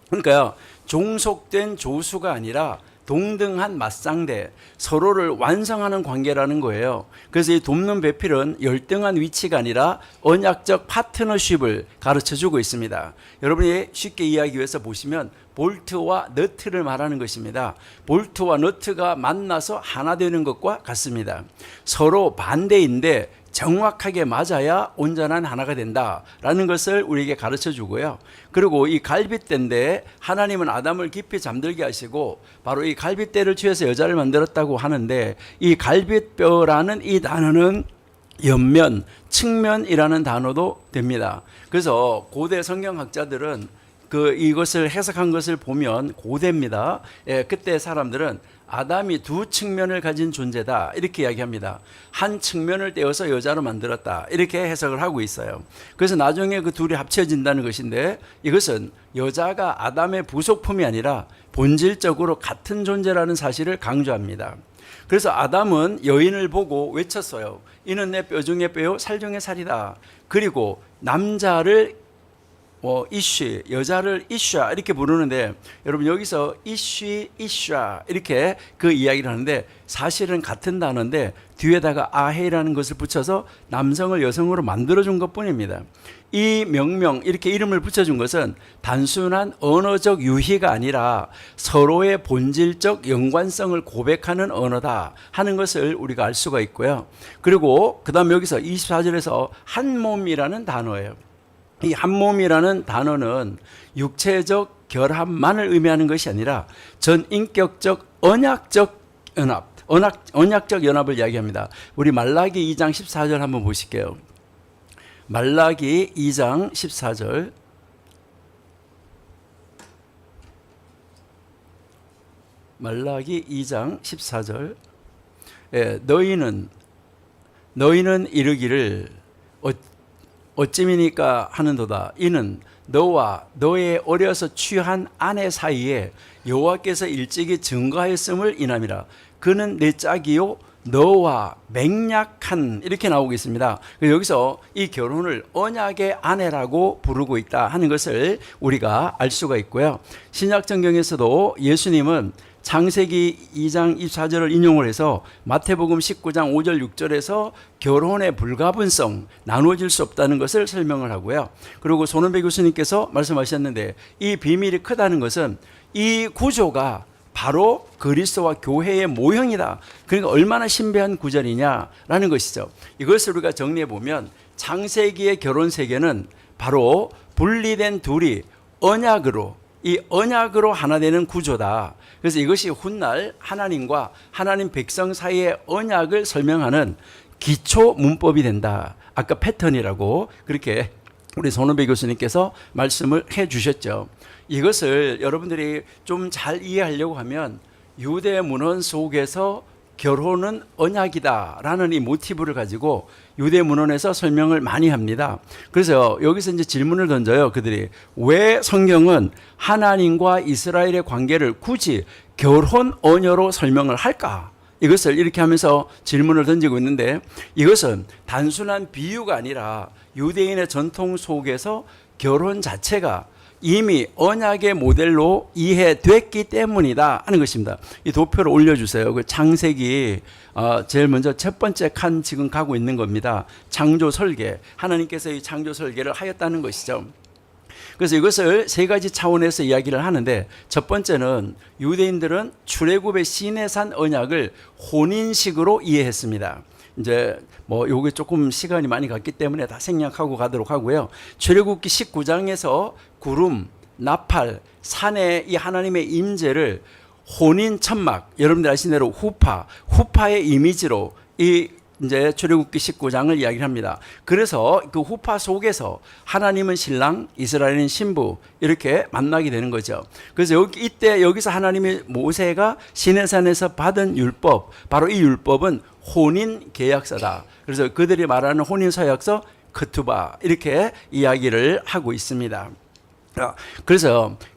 Speaker 4: 그러니까요, 종속된 조수가 아니라 동등한 맞상대, 서로를 완성하는 관계라는 거예요. 그래서 이 돕는 배필은 열등한 위치가 아니라 언약적 파트너십을 가르쳐주고 있습니다. 여러분이 쉽게 이해하기 위해서 보시면 볼트와 너트를 말하는 것입니다. 볼트와 너트가 만나서 하나 되는 것과 같습니다. 서로 반대인데 정확하게 맞아야 온전한 하나가 된다라는 것을 우리에게 가르쳐 주고요. 그리고 이 갈빗대인데 하나님은 아담을 깊이 잠들게 하시고 바로 이 갈빗대를 취해서 여자를 만들었다고 하는데, 이 갈빗뼈라는 이 단어는 옆면, 측면이라는 단어도 됩니다. 그래서 고대 성경학자들은 이것을 해석한 것을 보면 고대입니다. 그때 사람들은 아담이 두 측면을 가진 존재다 이렇게 이야기합니다. 한 측면을 떼어서 여자로 만들었다 이렇게 해석을 하고 있어요. 그래서 나중에 그 둘이 합쳐진다는 것인데, 이것은 여자가 아담의 부속품이 아니라 본질적으로 같은 존재라는 사실을 강조합니다. 그래서 아담은 여인을 보고 외쳤어요. 이는 내 뼈 중에 뼈요 살 중에 살이다. 그리고 남자를 이쉬, 여자를 이쉬아 이렇게 부르는데, 여러분 여기서 이쉬, 이쉬아 이렇게 그 이야기를 하는데 사실은 같은 단어인데 뒤에다가 아헤이라는 것을 붙여서 남성을 여성으로 만들어준 것뿐입니다. 이 명명, 이렇게 이름을 붙여준 것은 단순한 언어적 유희가 아니라 서로의 본질적 연관성을 고백하는 언어다 하는 것을 우리가 알 수가 있고요. 그리고 그 다음 여기서 24절에서 한 몸이라는 단어예요. 이 한 몸이라는 단어는 육체적 결합만을 의미하는 것이 아니라 전인격적 언약적 연합, 언약적 연합을 이야기합니다. 우리 말라기 2장 14절 한번 보실게요. 말라기 2장 14절. 말라기 2장 14절. 너희는 이르기를 어찌미니까 하는도다. 이는 너와 너의 어려서 취한 아내 사이에 여호와께서 일찍이 증거하였음을 인함이라. 그는 내 짝이요 너와 맹약한, 이렇게 나오고 있습니다. 여기서 이 결혼을 언약의 아내라고 부르고 있다 하는 것을 우리가 알 수가 있고요. 신약성경에서도 예수님은 창세기 2장 24절을 인용을 해서 마태복음 19장 5절 6절에서 결혼의 불가분성, 나누어질 수 없다는 것을 설명을 하고요. 그리고 손은배 교수님께서 말씀하셨는데, 이 비밀이 크다는 것은 이 구조가 바로 그리스도와 교회의 모형이다. 그러니까 얼마나 신비한 구절이냐라는 것이죠. 이것을 우리가 정리해 보면 창세기의 결혼 세계는 바로 분리된 둘이 이 언약으로 하나 되는 구조다. 그래서 이것이 훗날 하나님과 하나님 백성 사이의 언약을 설명하는 기초 문법이 된다. 아까 패턴이라고 그렇게 우리 손은배 교수님께서 말씀을 해 주셨죠. 이것을 여러분들이 좀 잘 이해하려고 하면 유대 문헌 속에서 결혼은 언약이다라는 이 모티브를 가지고 유대 문헌에서 설명을 많이 합니다. 그래서 여기서 이제 질문을 던져요. 그들이 왜 성경은 하나님과 이스라엘의 관계를 굳이 결혼 언어로 설명을 할까? 이것을 이렇게 하면서 질문을 던지고 있는데, 이것은 단순한 비유가 아니라 유대인의 전통 속에서 결혼 자체가 이미 언약의 모델로 이해됐기 때문이다 하는 것입니다. 이 도표를 올려주세요. 그 창세기 제일 먼저 첫 번째 칸 지금 가고 있는 겁니다. 창조 설계, 하나님께서 이 창조 설계를 하였다는 것이죠. 그래서 이것을 세 가지 차원에서 이야기를 하는데, 첫 번째는 유대인들은 출애굽의 시내산 언약을 혼인식으로 이해했습니다. 이제 요게 조금 시간이 많이 갔기 때문에 다 생략하고 가도록 하고요. 출애굽기 19장에서 구름, 나팔, 산에 이 하나님의 임재를 혼인 천막, 여러분들 아시는 대로 후파의 이미지로 이 이제 출애굽기 19장을 이야기를 합니다. 그래서 그 후파 속에서 하나님은 신랑, 이스라엘은 신부 이렇게 만나게 되는 거죠. 그래서 여기서 하나님이 모세가 시내산에서 받은 율법, 바로 이 율법은 혼인 계약서다. 그래서 그들이 말하는 혼인 서약서 크투바 이렇게 이야기를 하고 있습니다.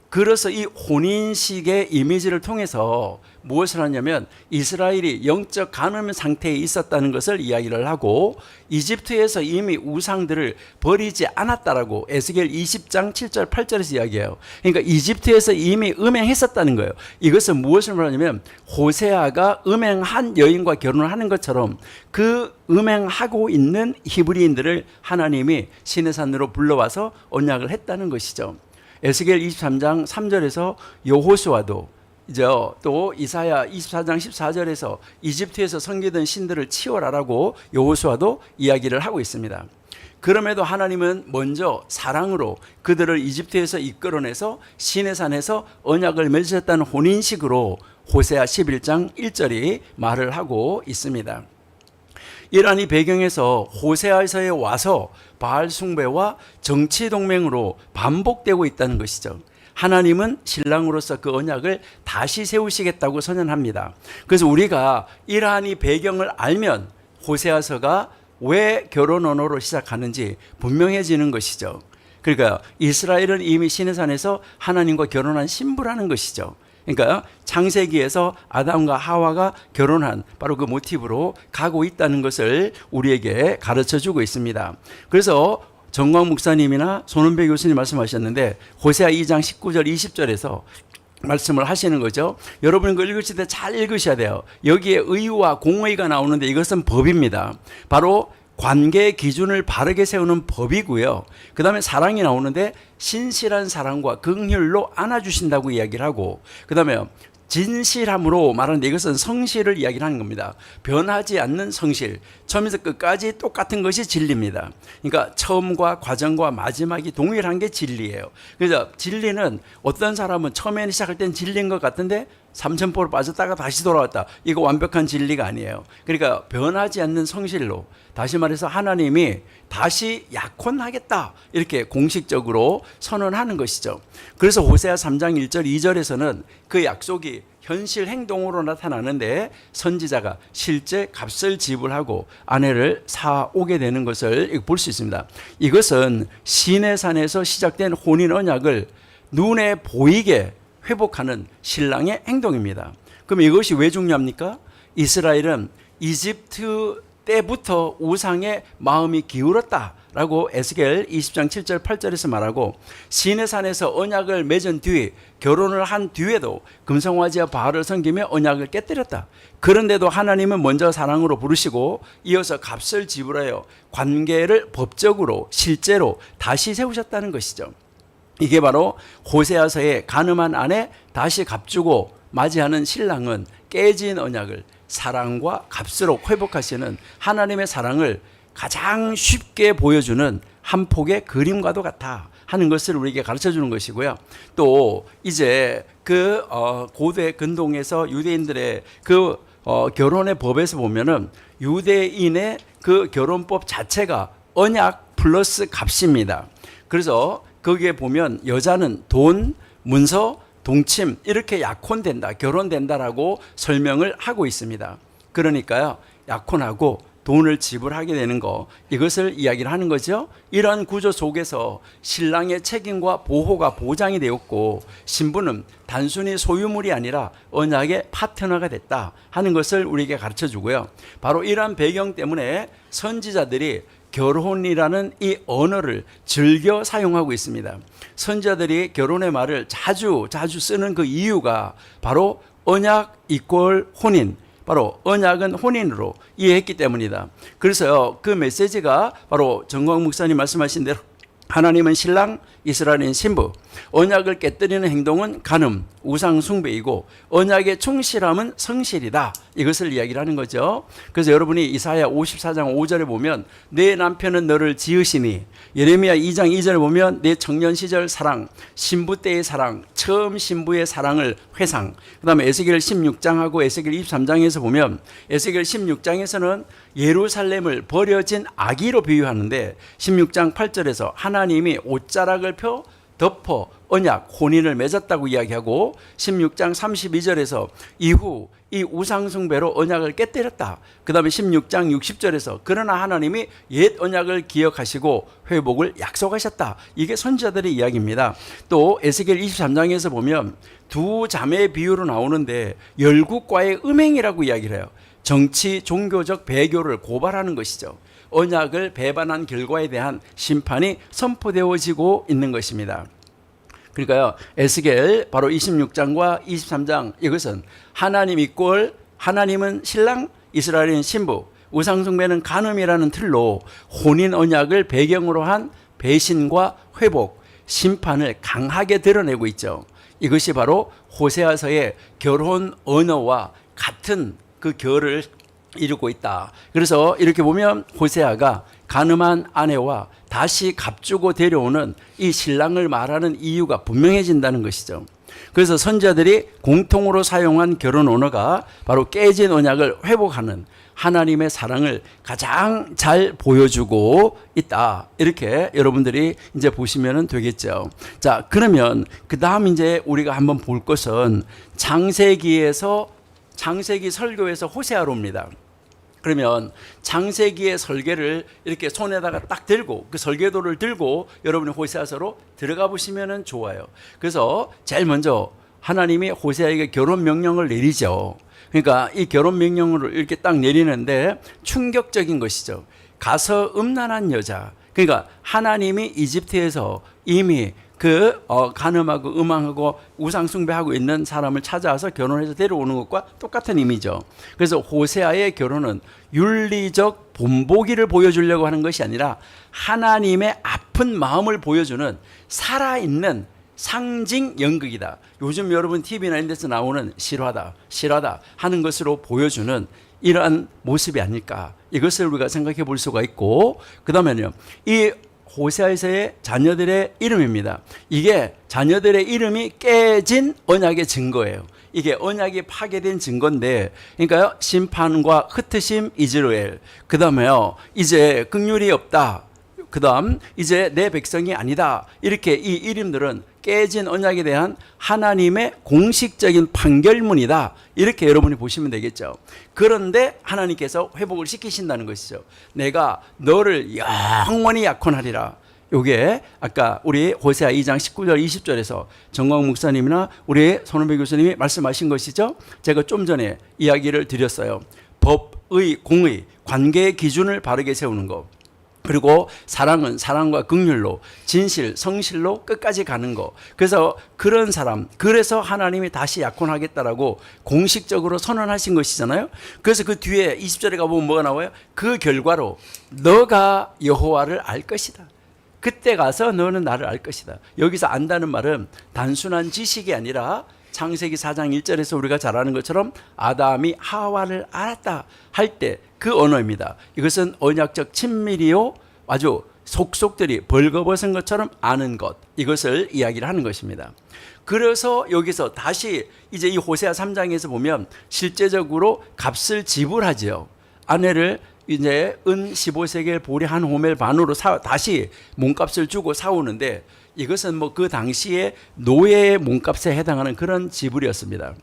Speaker 4: 그래서 이 혼인식의 이미지를 통해서 무엇을 하냐면 이스라엘이 영적 간음 상태에 있었다는 것을 이야기를 하고, 이집트에서 이미 우상들을 버리지 않았다라고 에스겔 20장 7절 8절에서 이야기해요. 그러니까 이집트에서 이미 음행했었다는 거예요. 이것은 무엇을 말하냐면 호세아가 음행한 여인과 결혼을 하는 것처럼 그 음행하고 있는 히브리인들을 하나님이 시내산으로 불러와서 언약을 했다는 것이죠. 에스겔 23장 3절에서 여호수아도 이제 또 이사야 24장 14절에서 이집트에서 섬기던 신들을 치워라라고 여호수아도 이야기를 하고 있습니다. 그럼에도 하나님은 먼저 사랑으로 그들을 이집트에서 이끌어내서 시내산에서 언약을 맺으셨다는 혼인식으로 호세아 11장 1절이 말을 하고 있습니다. 이러한 이 배경에서 호세아서에 와서 바알 숭배와 정치 동맹으로 반복되고 있다는 것이죠. 하나님은 신랑으로서 그 언약을 다시 세우시겠다고 선언합니다. 그래서 우리가 이러한 이 배경을 알면 호세아서가 왜 결혼 언어로 시작하는지 분명해지는 것이죠. 그러니까 이스라엘은 이미 시내산에서 하나님과 결혼한 신부라는 것이죠. 그러니까 창세기에서 아담과 하와가 결혼한 바로 그 모티브로 가고 있다는 것을 우리에게 가르쳐주고 있습니다. 그래서 정광 목사님이나 손은배 교수님 말씀하셨는데 호세아 2장 19절 20절에서 말씀을 하시는 거죠. 여러분 이거 읽으실 때 잘 읽으셔야 돼요. 여기에 의와 공의가 나오는데 이것은 법입니다. 바로 관계의 기준을 바르게 세우는 법이고요. 그 다음에 사랑이 나오는데 신실한 사랑과 긍휼로 안아주신다고 이야기를 하고, 그 다음에 진실함으로 말하는데 이것은 성실을 이야기를 하는 겁니다. 변하지 않는 성실. 처음에서 끝까지 똑같은 것이 진리입니다. 그러니까 처음과 과정과 마지막이 동일한 게 진리예요. 그래서 진리는 어떤 사람은 처음에는 시작할 땐 진리인 것 같은데 3,000포로 빠졌다가 다시 돌아왔다. 이거 완벽한 진리가 아니에요. 그러니까 변하지 않는 성실로, 다시 말해서 하나님이 다시 약혼하겠다 이렇게 공식적으로 선언하는 것이죠. 그래서 호세아 3장 1절 2절에서는 그 약속이 현실 행동으로 나타나는데 선지자가 실제 값을 지불하고 아내를 사오게 되는 것을 볼 수 있습니다. 이것은 시내산에서 시작된 혼인 언약을 눈에 보이게 회복하는 신랑의 행동입니다. 그럼 이것이 왜 중요합니까? 이스라엘은 이집트 때부터 우상에 마음이 기울었다라고 에스겔 20장 7절 8절에서 말하고, 시내산에서 언약을 맺은 뒤 결혼을 한 뒤에도 금성화지와 바알을 섬기며 언약을 깨뜨렸다. 그런데도 하나님은 먼저 사랑으로 부르시고 이어서 값을 지불하여 관계를 법적으로 실제로 다시 세우셨다는 것이죠. 이게 바로 호세아서의 가늠한 아내 다시 값주고 맞이하는 신랑은 깨진 언약을 사랑과 값으로 회복하시는 하나님의 사랑을 가장 쉽게 보여주는 한 폭의 그림과도 같아 하는 것을 우리에게 가르쳐 주는 것이고요. 또 이제 그 고대 근동에서 유대인들의 그 결혼의 법에서 보면은 유대인의 그 결혼법 자체가 언약 플러스 값입니다. 그래서 거기에 보면 여자는 돈, 문서, 동침 이렇게 약혼된다, 결혼된다라고 설명을 하고 있습니다. 그러니까요, 약혼하고 돈을 지불하게 되는 거, 이것을 이야기를 하는 거죠. 이러한 구조 속에서 신랑의 책임과 보호가 보장이 되었고 신부는 단순히 소유물이 아니라 언약의 파트너가 됐다 하는 것을 우리에게 가르쳐 주고요. 바로 이러한 배경 때문에 선지자들이 결혼이라는 이 언어를 즐겨 사용하고 있습니다. 선지자들이 결혼의 말을 자주 쓰는 그 이유가 바로 언약 이퀄 혼인, 바로 언약은 혼인으로 이해했기 때문이다. 그래서요, 그 메시지가 바로 정광 목사님 말씀하신 대로 하나님은 신랑, 이스라엘은 신부, 언약을 깨뜨리는 행동은 간음, 우상 숭배이고 언약의 충실함은 성실이다. 이것을 이야기를 하는 거죠. 그래서 여러분이 이사야 54장 5절에 보면 내 남편은 너를 지으시니, 예레미야 2장 2절에 보면 내 청년 시절 사랑, 신부 때의 사랑, 처음 신부의 사랑을 회상. 그 다음에 에스겔 16장하고 에스겔 23장에서 보면 에스겔 16장에서는 예루살렘을 버려진 아기로 비유하는데 16장 8절에서 하나님이 옷자락을 덮어 언약, 혼인을 맺었다고 이야기하고 16장 32절에서 이후 이 우상숭배로 언약을 깨뜨렸다. 그 다음에 16장 60절에서 그러나 하나님이 옛 언약을 기억하시고 회복을 약속하셨다. 이게 선지자들의 이야기입니다. 또 에스겔 23장에서 보면 두 자매의 비유로 나오는데 열국과의 음행이라고 이야기를 해요. 정치, 종교적 배교를 고발하는 것이죠. 언약을 배반한 결과에 대한 심판이 선포되어지고 있는 것입니다. 그러니까요, 에스겔 바로 26장과 23장 이것은 하나님 이꼴, 하나님은 신랑, 이스라엘은 신부, 우상숭배는 간음이라는 틀로 혼인 언약을 배경으로 한 배신과 회복, 심판을 강하게 드러내고 있죠. 이것이 바로 호세아서의 결혼 언어와 같은 그 결을 이루고 있다. 그래서 이렇게 보면 호세아가 간음한 아내와 다시 값주고 데려오는 이 신랑을 말하는 이유가 분명해진다는 것이죠. 그래서 선지자들이 공통으로 사용한 결혼 언어가 바로 깨진 언약을 회복하는 하나님의 사랑을 가장 잘 보여주고 있다. 이렇게 여러분들이 이제 보시면 되겠죠. 자, 그러면 그 다음 이제 우리가 한번 볼 것은 창세기 설교에서 호세아로입니다. 그러면 창세기의 설계를 이렇게 손에다가 딱 들고 그 설계도를 들고 여러분이 호세아서로 들어가 보시면 좋아요. 그래서 제일 먼저 하나님이 호세아에게 결혼 명령을 내리죠. 그러니까 이 결혼 명령을 이렇게 딱 내리는데 충격적인 것이죠. 가서 음란한 여자. 그러니까 하나님이 이집트에서 이미 간음하고 음행하고 우상 숭배하고 있는 사람을 찾아와서 결혼해서 데려오는 것과 똑같은 의미죠. 그래서 호세아의 결혼은 윤리적 본보기를 보여주려고 하는 것이 아니라 하나님의 아픈 마음을 보여주는 살아있는 상징 연극이다. 요즘 여러분 TV나 이런 데서 나오는 실화다 하는 것으로 보여주는 이러한 모습이 아닐까. 이것을 우리가 생각해 볼 수가 있고, 그 다음에는요, 이 호세아에서의 자녀들의 이름입니다. 이게 자녀들의 이름이 깨진 언약의 증거예요. 이게 언약이 파괴된 증거인데, 그러니까 심판과 흩으심 이스라엘, 그 다음에요 이제 긍휼이 없다, 그 다음 이제 내 백성이 아니다, 이렇게 이 이름들은 깨진 언약에 대한 하나님의 공식적인 판결문이다, 이렇게 여러분이 보시면 되겠죠. 그런데 하나님께서 회복을 시키신다는 것이죠. 내가 너를 영원히 약혼하리라. 요게 아까 우리 호세아 2장 19절 20절에서 정광 목사님이나 우리 손은배 교수님이 말씀하신 것이죠. 제가 좀 전에 이야기를 드렸어요. 법의, 공의, 관계의 기준을 바르게 세우는 것, 그리고 사랑은 사랑과 긍휼로, 진실, 성실로 끝까지 가는 거. 그래서 그런 사람, 그래서 하나님이 다시 약혼하겠다라고 공식적으로 선언하신 것이잖아요. 그래서 그 뒤에 20절에 가보면 뭐가 나와요? 그 결과로 너가 여호와를 알 것이다. 그때 가서 너는 나를 알 것이다. 여기서 안다는 말은 단순한 지식이 아니라 창세기 4장 1절에서 우리가 잘 아는 것처럼 아담이 하와를 알았다 할 때 그 언어입니다. 이것은 언약적 친밀이요, 아주 속속들이 벌거벗은 것처럼 아는 것, 이것을 이야기를 하는 것입니다. 그래서 여기서 다시 이제 이 호세아 3장에서 보면 실제적으로 값을 지불하죠. 아내를 이제 은 15세겔 보리 한 호멜 반으로 다시 몸값을 주고 사오는데, 이것은 뭐 그 당시에 노예의 몸값에 해당하는 그런 지불이었습니다.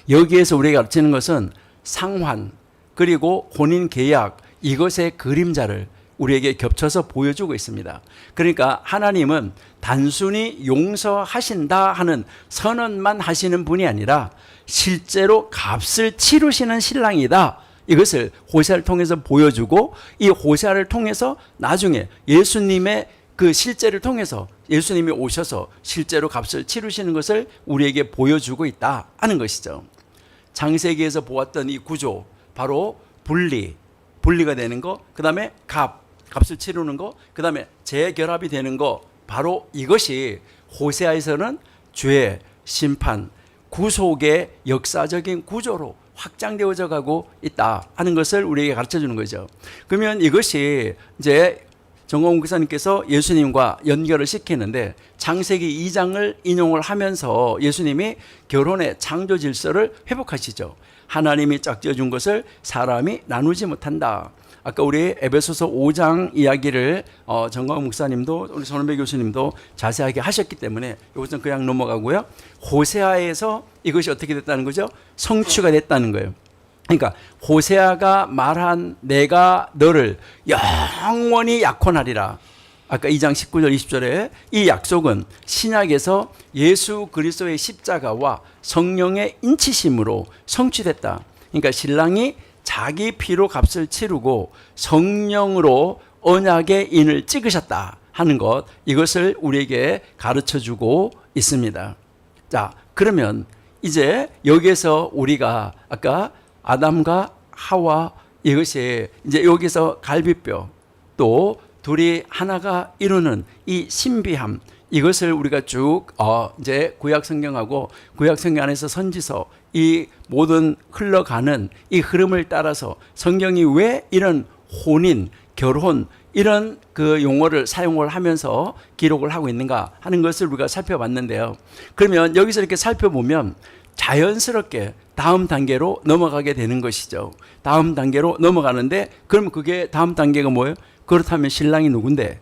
Speaker 4: 여기에서 우리가 가르치는 것은 상환, 그리고 혼인 계약, 이것의 그림자를 우리에게 겹쳐서 보여주고 있습니다. 그러니까 하나님은 단순히 용서하신다 하는 선언만 하시는 분이 아니라 실제로 값을 치르시는 신랑이다, 이것을 호세아를 통해서 보여주고, 이 호세아를 통해서 나중에 예수님의 그 실제를 통해서 예수님이 오셔서 실제로 값을 치르시는 것을 우리에게 보여주고 있다 하는 것이죠. 창세기에서 보았던 이 구조, 바로 분리가 되는 거, 그 다음에 값을 치르는 거, 그 다음에 재결합이 되는 거, 바로 이것이 호세아에서는 죄, 심판, 구속의 역사적인 구조로 확장되어져 가고 있다 하는 것을 우리에게 가르쳐 주는 거죠. 그러면 이것이 이제 정광훈 목사님께서 예수님과 연결을 시키는데, 창세기 2장을 인용을 하면서 예수님이 결혼의 창조 질서를 회복하시죠. 하나님이 짝지어준 것을 사람이 나누지 못한다. 아까 우리 에베소서 5장 이야기를 정광훈 목사님도 우리 손은배 교수님도 자세하게 하셨기 때문에 이것은 그냥 넘어가고요. 호세아에서 이것이 어떻게 됐다는 거죠? 성취가 됐다는 거예요. 그러니까 호세아가 말한 내가 너를 영원히 약혼하리라, 아까 2장 19절 20절에 이 약속은 신약에서 예수 그리스도의 십자가와 성령의 인치심으로 성취됐다. 그러니까 신랑이 자기 피로 값을 치르고 성령으로 언약의 인을 찍으셨다 하는 것, 이것을 우리에게 가르쳐주고 있습니다. 자, 그러면 이제 여기에서 우리가 아까 아담과 하와, 이것이 이제 여기서 갈비뼈, 또 둘이 하나가 이루는 이 신비함, 이것을 우리가 쭉 이제 구약 성경하고 구약 성경 안에서 선지서 이 모든 흘러가는 이 흐름을 따라서 성경이 왜 이런 혼인, 결혼 이런 그 용어를 사용을 하면서 기록을 하고 있는가 하는 것을 우리가 살펴봤는데요. 그러면 여기서 이렇게 살펴보면 자연스럽게 다음 단계로 넘어가게 되는 것이죠. 다음 단계로 넘어가는데 그럼 그게 다음 단계가 뭐예요? 그렇다면 신랑이 누군데?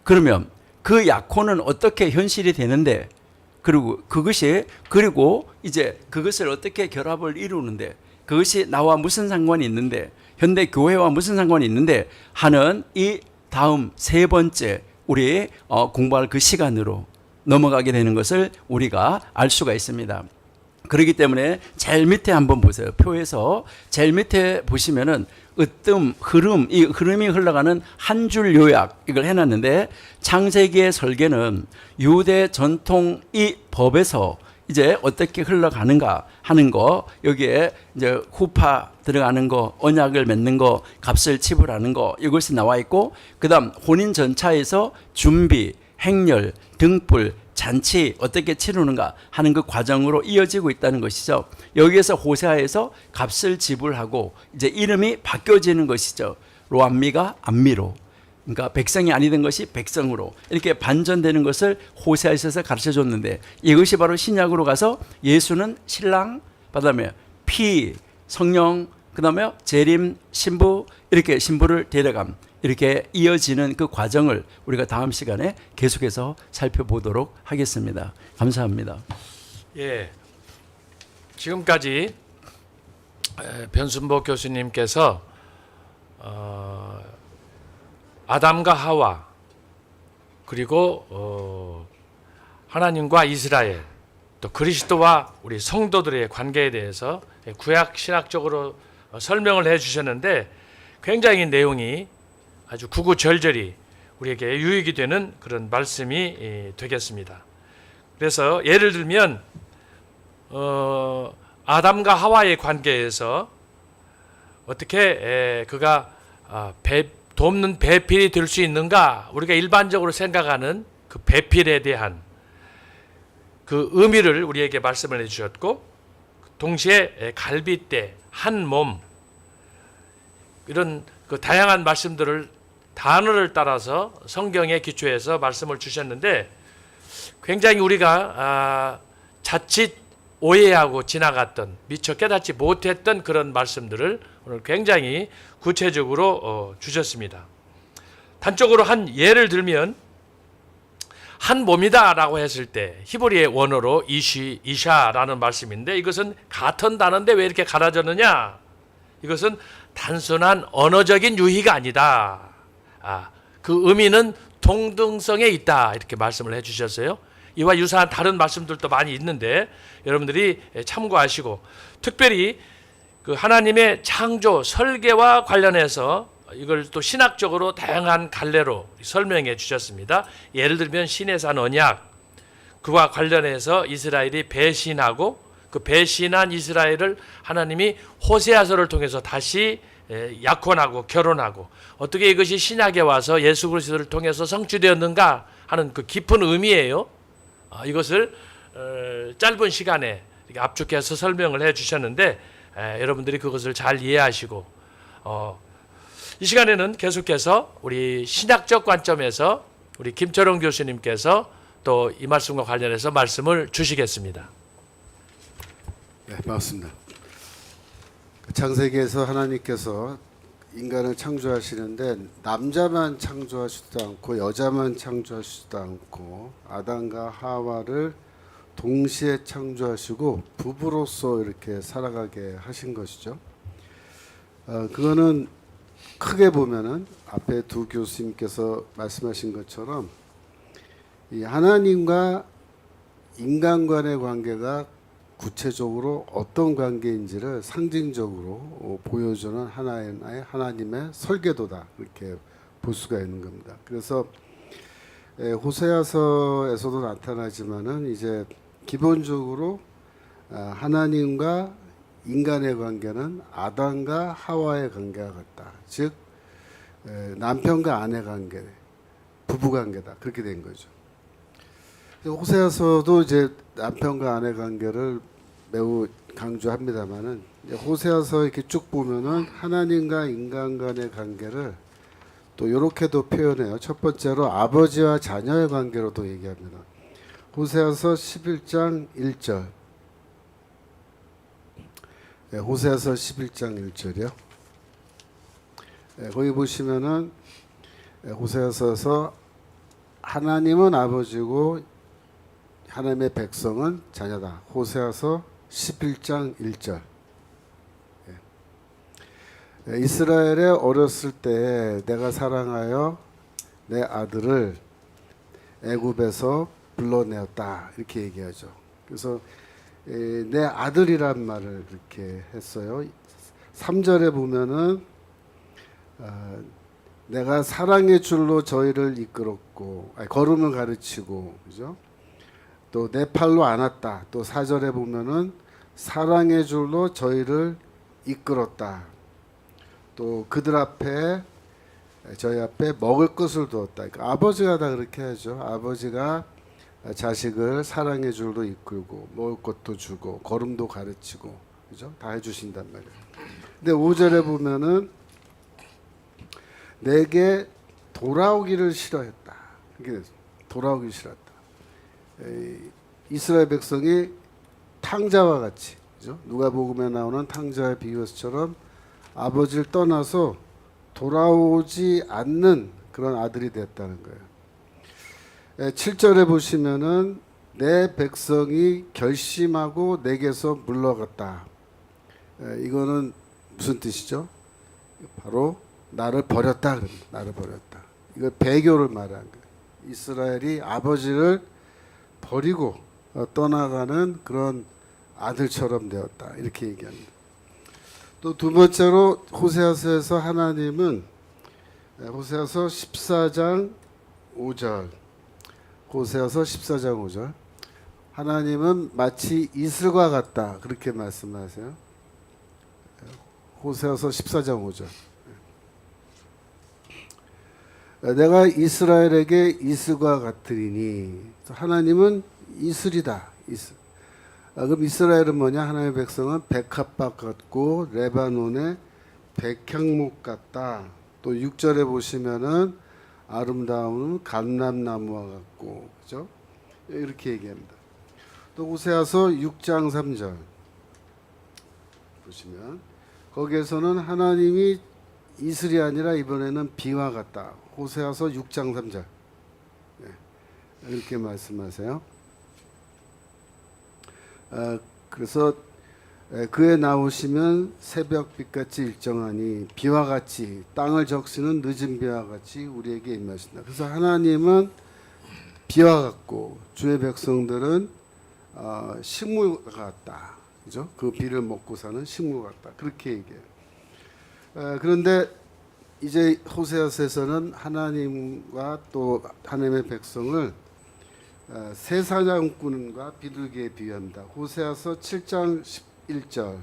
Speaker 4: 그러면 그 약혼은 어떻게 현실이 되는데? 그리고 이제 그것을 어떻게 결합을 이루는데? 그것이 나와 무슨 상관이 있는데? 현대 교회와 무슨 상관이 있는데? 하는 이 다음 세 번째 우리 공부할 그 시간으로 넘어가게 되는 것을 우리가 알 수가 있습니다. 그렇기 때문에 제일 밑에 한번 보세요. 표에서 제일 밑에 보시면은 흐름, 이 흐름이 흘러가는 한 줄 요약 이걸 해놨는데 창세기의 설계는 유대 전통 이 법에서 이제 어떻게 흘러가는가 하는 거, 여기에 이제 후파 들어가는 거, 언약을 맺는 거, 값을 지불하는 거 이것이 나와 있고, 그다음 혼인 전차에서 준비, 행렬, 등불, 잔치 어떻게 치르는가 하는 그 과정으로 이어지고 있다는 것이죠. 여기에서 호세아에서 값을 지불하고 이제 이름이 바뀌어지는 것이죠. 로암미가 암미로, 그러니까 백성이 아니던 것이 백성으로 이렇게 반전되는 것을 호세아에서 가르쳐 줬는데, 이것이 바로 신약으로 가서 예수는 신랑, 그다음에 피, 성령, 그다음에 재림, 신부, 이렇게 신부를 데려감, 이렇게 이어지는 그 과정을 우리가 다음 시간에 계속해서 살펴보도록 하겠습니다. 감사합니다.
Speaker 1: 예, 지금까지 변순복 교수님께서 아담과 하와, 그리고 하나님과 이스라엘, 또 그리스도와 우리 성도들의 관계에 대해서 구약 신학적으로 설명을 해주셨는데, 굉장히 내용이 아주 구구절절히 우리에게 유익이 되는 그런 말씀이 되겠습니다. 그래서 예를 들면 아담과 하와의 관계에서 어떻게 그가 돕는 배필이 될 수 있는가, 우리가 일반적으로 생각하는 그 배필에 대한 그 의미를 우리에게 말씀을 해주셨고, 동시에 갈빗대, 한 몸, 이런 그 다양한 말씀들을 단어를 따라서 성경에 기초해서 말씀을 주셨는데, 굉장히 우리가 자칫 오해하고 지나갔던, 미처 깨닫지 못했던 그런 말씀들을 오늘 굉장히 구체적으로 주셨습니다. 단적으로 한 예를 들면, 한 몸이다라고 했을 때 히브리의 원어로 이샤라는 말씀인데, 이것은 같은 단어인데 왜 이렇게 갈라졌느냐? 이것은 단순한 언어적인 유희가 아니다. 그 의미는 동등성에 있다, 이렇게 말씀을 해주셨어요. 이와 유사한 다른 말씀들도 많이 있는데 여러분들이 참고하시고, 특별히 그 하나님의 창조 설계와 관련해서 이걸 또 신학적으로 다양한 갈래로 설명해 주셨습니다. 예를 들면 시내산 언약, 그와 관련해서 이스라엘이 배신하고 그 배신한 이스라엘을 하나님이 호세아서를 통해서 다시 약혼하고 결혼하고, 어떻게 이것이 신약에 와서 예수 그리스도를 통해서 성취되었는가 하는 그 깊은 의미예요. 이것을 짧은 시간에 압축해서 설명을 해 주셨는데, 여러분들이 그것을 잘 이해하시고, 이 시간에는 계속해서 우리 신학적 관점에서 우리 김철원 교수님께서 또 이 말씀과 관련해서 말씀을 주시겠습니다.
Speaker 5: 네, 반갑습니다. 창세기에서 하나님께서 인간을 창조하시는데 남자만 창조하시지도 않고 여자만 창조하시지도 않고 아담과 하와를 동시에 창조하시고 부부로서 이렇게 살아가게 하신 것이죠. 그거는 크게 보면은 앞에 두 교수님께서 말씀하신 것처럼 이 하나님과 인간 간의 관계가 구체적으로 어떤 관계인지를 상징적으로 보여주는 하나님의 설계도다, 이렇게 볼 수가 있는 겁니다. 그래서 호세아서에서도 나타나지만은 이제 기본적으로 하나님과 인간의 관계는 아담과 하와의 관계와 같다. 즉 남편과 아내 관계, 부부 관계다, 그렇게 된 거죠. 호세아서도 이제 남편과 아내 관계를 매우 강조합니다만은 호세아서 이렇게 쭉 보면은 하나님과 인간 간의 관계를 또 이렇게도 표현해요. 첫 번째로 아버지와 자녀의 관계로도 얘기합니다. 호세아서 11장 1절. 네, 호세아서 11장 1절이요. 네, 거기 보시면은 호세아서에서 하나님은 아버지고 하나님의 백성은 자녀다. 호세아서 11장 1절. 이스라엘에 어렸을 때 내가 사랑하여 내 아들을 애굽에서 불러내었다. 이렇게 얘기하죠. 그래서 내 아들이란 말을 그렇게 했어요. 3절에 보면은 내가 사랑의 줄로 저희를 이끌었고 걸음을 가르치고 그죠? 또 내 팔로 안았다. 또 4절에 보면은 사랑의 줄로 저희를 이끌었다. 또 그들 앞에 저희 앞에 먹을 것을 두었다. 그러니까 아버지가 다 그렇게 하죠. 아버지가 자식을 사랑의 줄로 이끌고 먹을 것도 주고 걸음도 가르치고 그죠? 다 해주신단 말이에요. 근데 5절에 보면은 내게 돌아오기를 싫어했다. 이게 돌아오기 싫었다. 이스라엘 백성이 탕자와 같이 그죠? 누가복음에 나오는 탕자의 비유처럼 아버지를 떠나서 돌아오지 않는 그런 아들이 됐다는 거예요. 7절에 보시면은 내 백성이 결심하고 내게서 물러갔다. 이거는 무슨 뜻이죠? 바로 나를 버렸다. 그럽니다. 나를 버렸다. 이거 배교를 말하는 거예요. 이스라엘이 아버지를 버리고 떠나가는 그런 아들처럼 되었다. 이렇게 얘기합니다. 또 두 번째로 호세아서에서 하나님은 호세아서 14장 5절 호세아서 14장 5절 하나님은 마치 이슬과 같다. 그렇게 말씀하세요. 호세아서 14장 5절 내가 이스라엘에게 이슬과 같으리니 하나님은 이슬이다. 이슬. 그럼 이스라엘은 뭐냐? 하나님의 백성은 백합밭 같고 레바논의 백향목 같다. 또 6절에 보시면은 아름다운 감람나무와 같고 그죠? 이렇게 얘기합니다. 또 호세아서 6장 3절 보시면 거기에서는 하나님이 이슬이 아니라 이번에는 비와 같다. 호세아서 6장 3절 이렇게 말씀하세요. 그래서 그에 나오시면 새벽빛같이 일정하니 비와 같이 땅을 적시는 늦은 비와 같이 우리에게 임하신다. 그래서 하나님은 비와 같고 주의 백성들은 식물 같다. 그죠? 그 비를 먹고 사는 식물 같다. 그렇게 얘기해요. 그런데 이제 호세아서에서는 하나님과 또 하나님의 백성을 새 사냥꾼과 비둘기에 비유합니다. 호세아서 7장 11절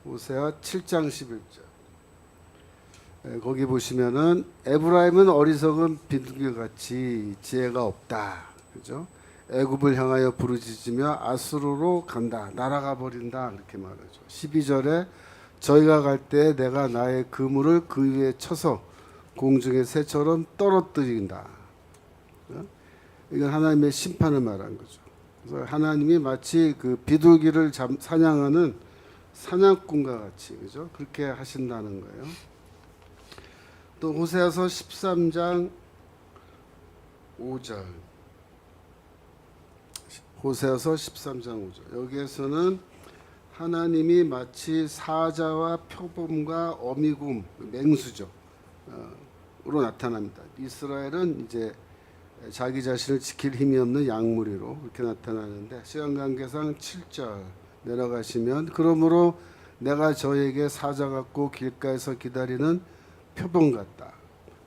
Speaker 5: 호세아 7장 11절 거기 보시면은 에브라임은 어리석은 비둘기같이 지혜가 없다. 그죠? 애굽을 향하여 부르짖으며 아수르로 간다. 날아가 버린다. 이렇게 말하죠. 12절에 저희가 갈 때 내가 나의 그물을 그 위에 쳐서 공중의 새처럼 떨어뜨린다. 이건 하나님의 심판을 말한 거죠. 그래서 하나님이 마치 그 비둘기를 사냥하는 사냥꾼과 같이 그죠? 그렇게 하신다는 거예요. 또 호세아서 13장 5절 호세아서 13장 5절 여기에서는 하나님이 마치 사자와 표범과 어미곰 맹수죠. 으로 나타납니다. 이스라엘은 이제 자기 자신을 지킬 힘이 없는 양무리로 이렇게 나타나는데 시간 관계상 7절 내려가시면 그러므로 내가 저에게 사자 같고 길가에서 기다리는 표범 같다.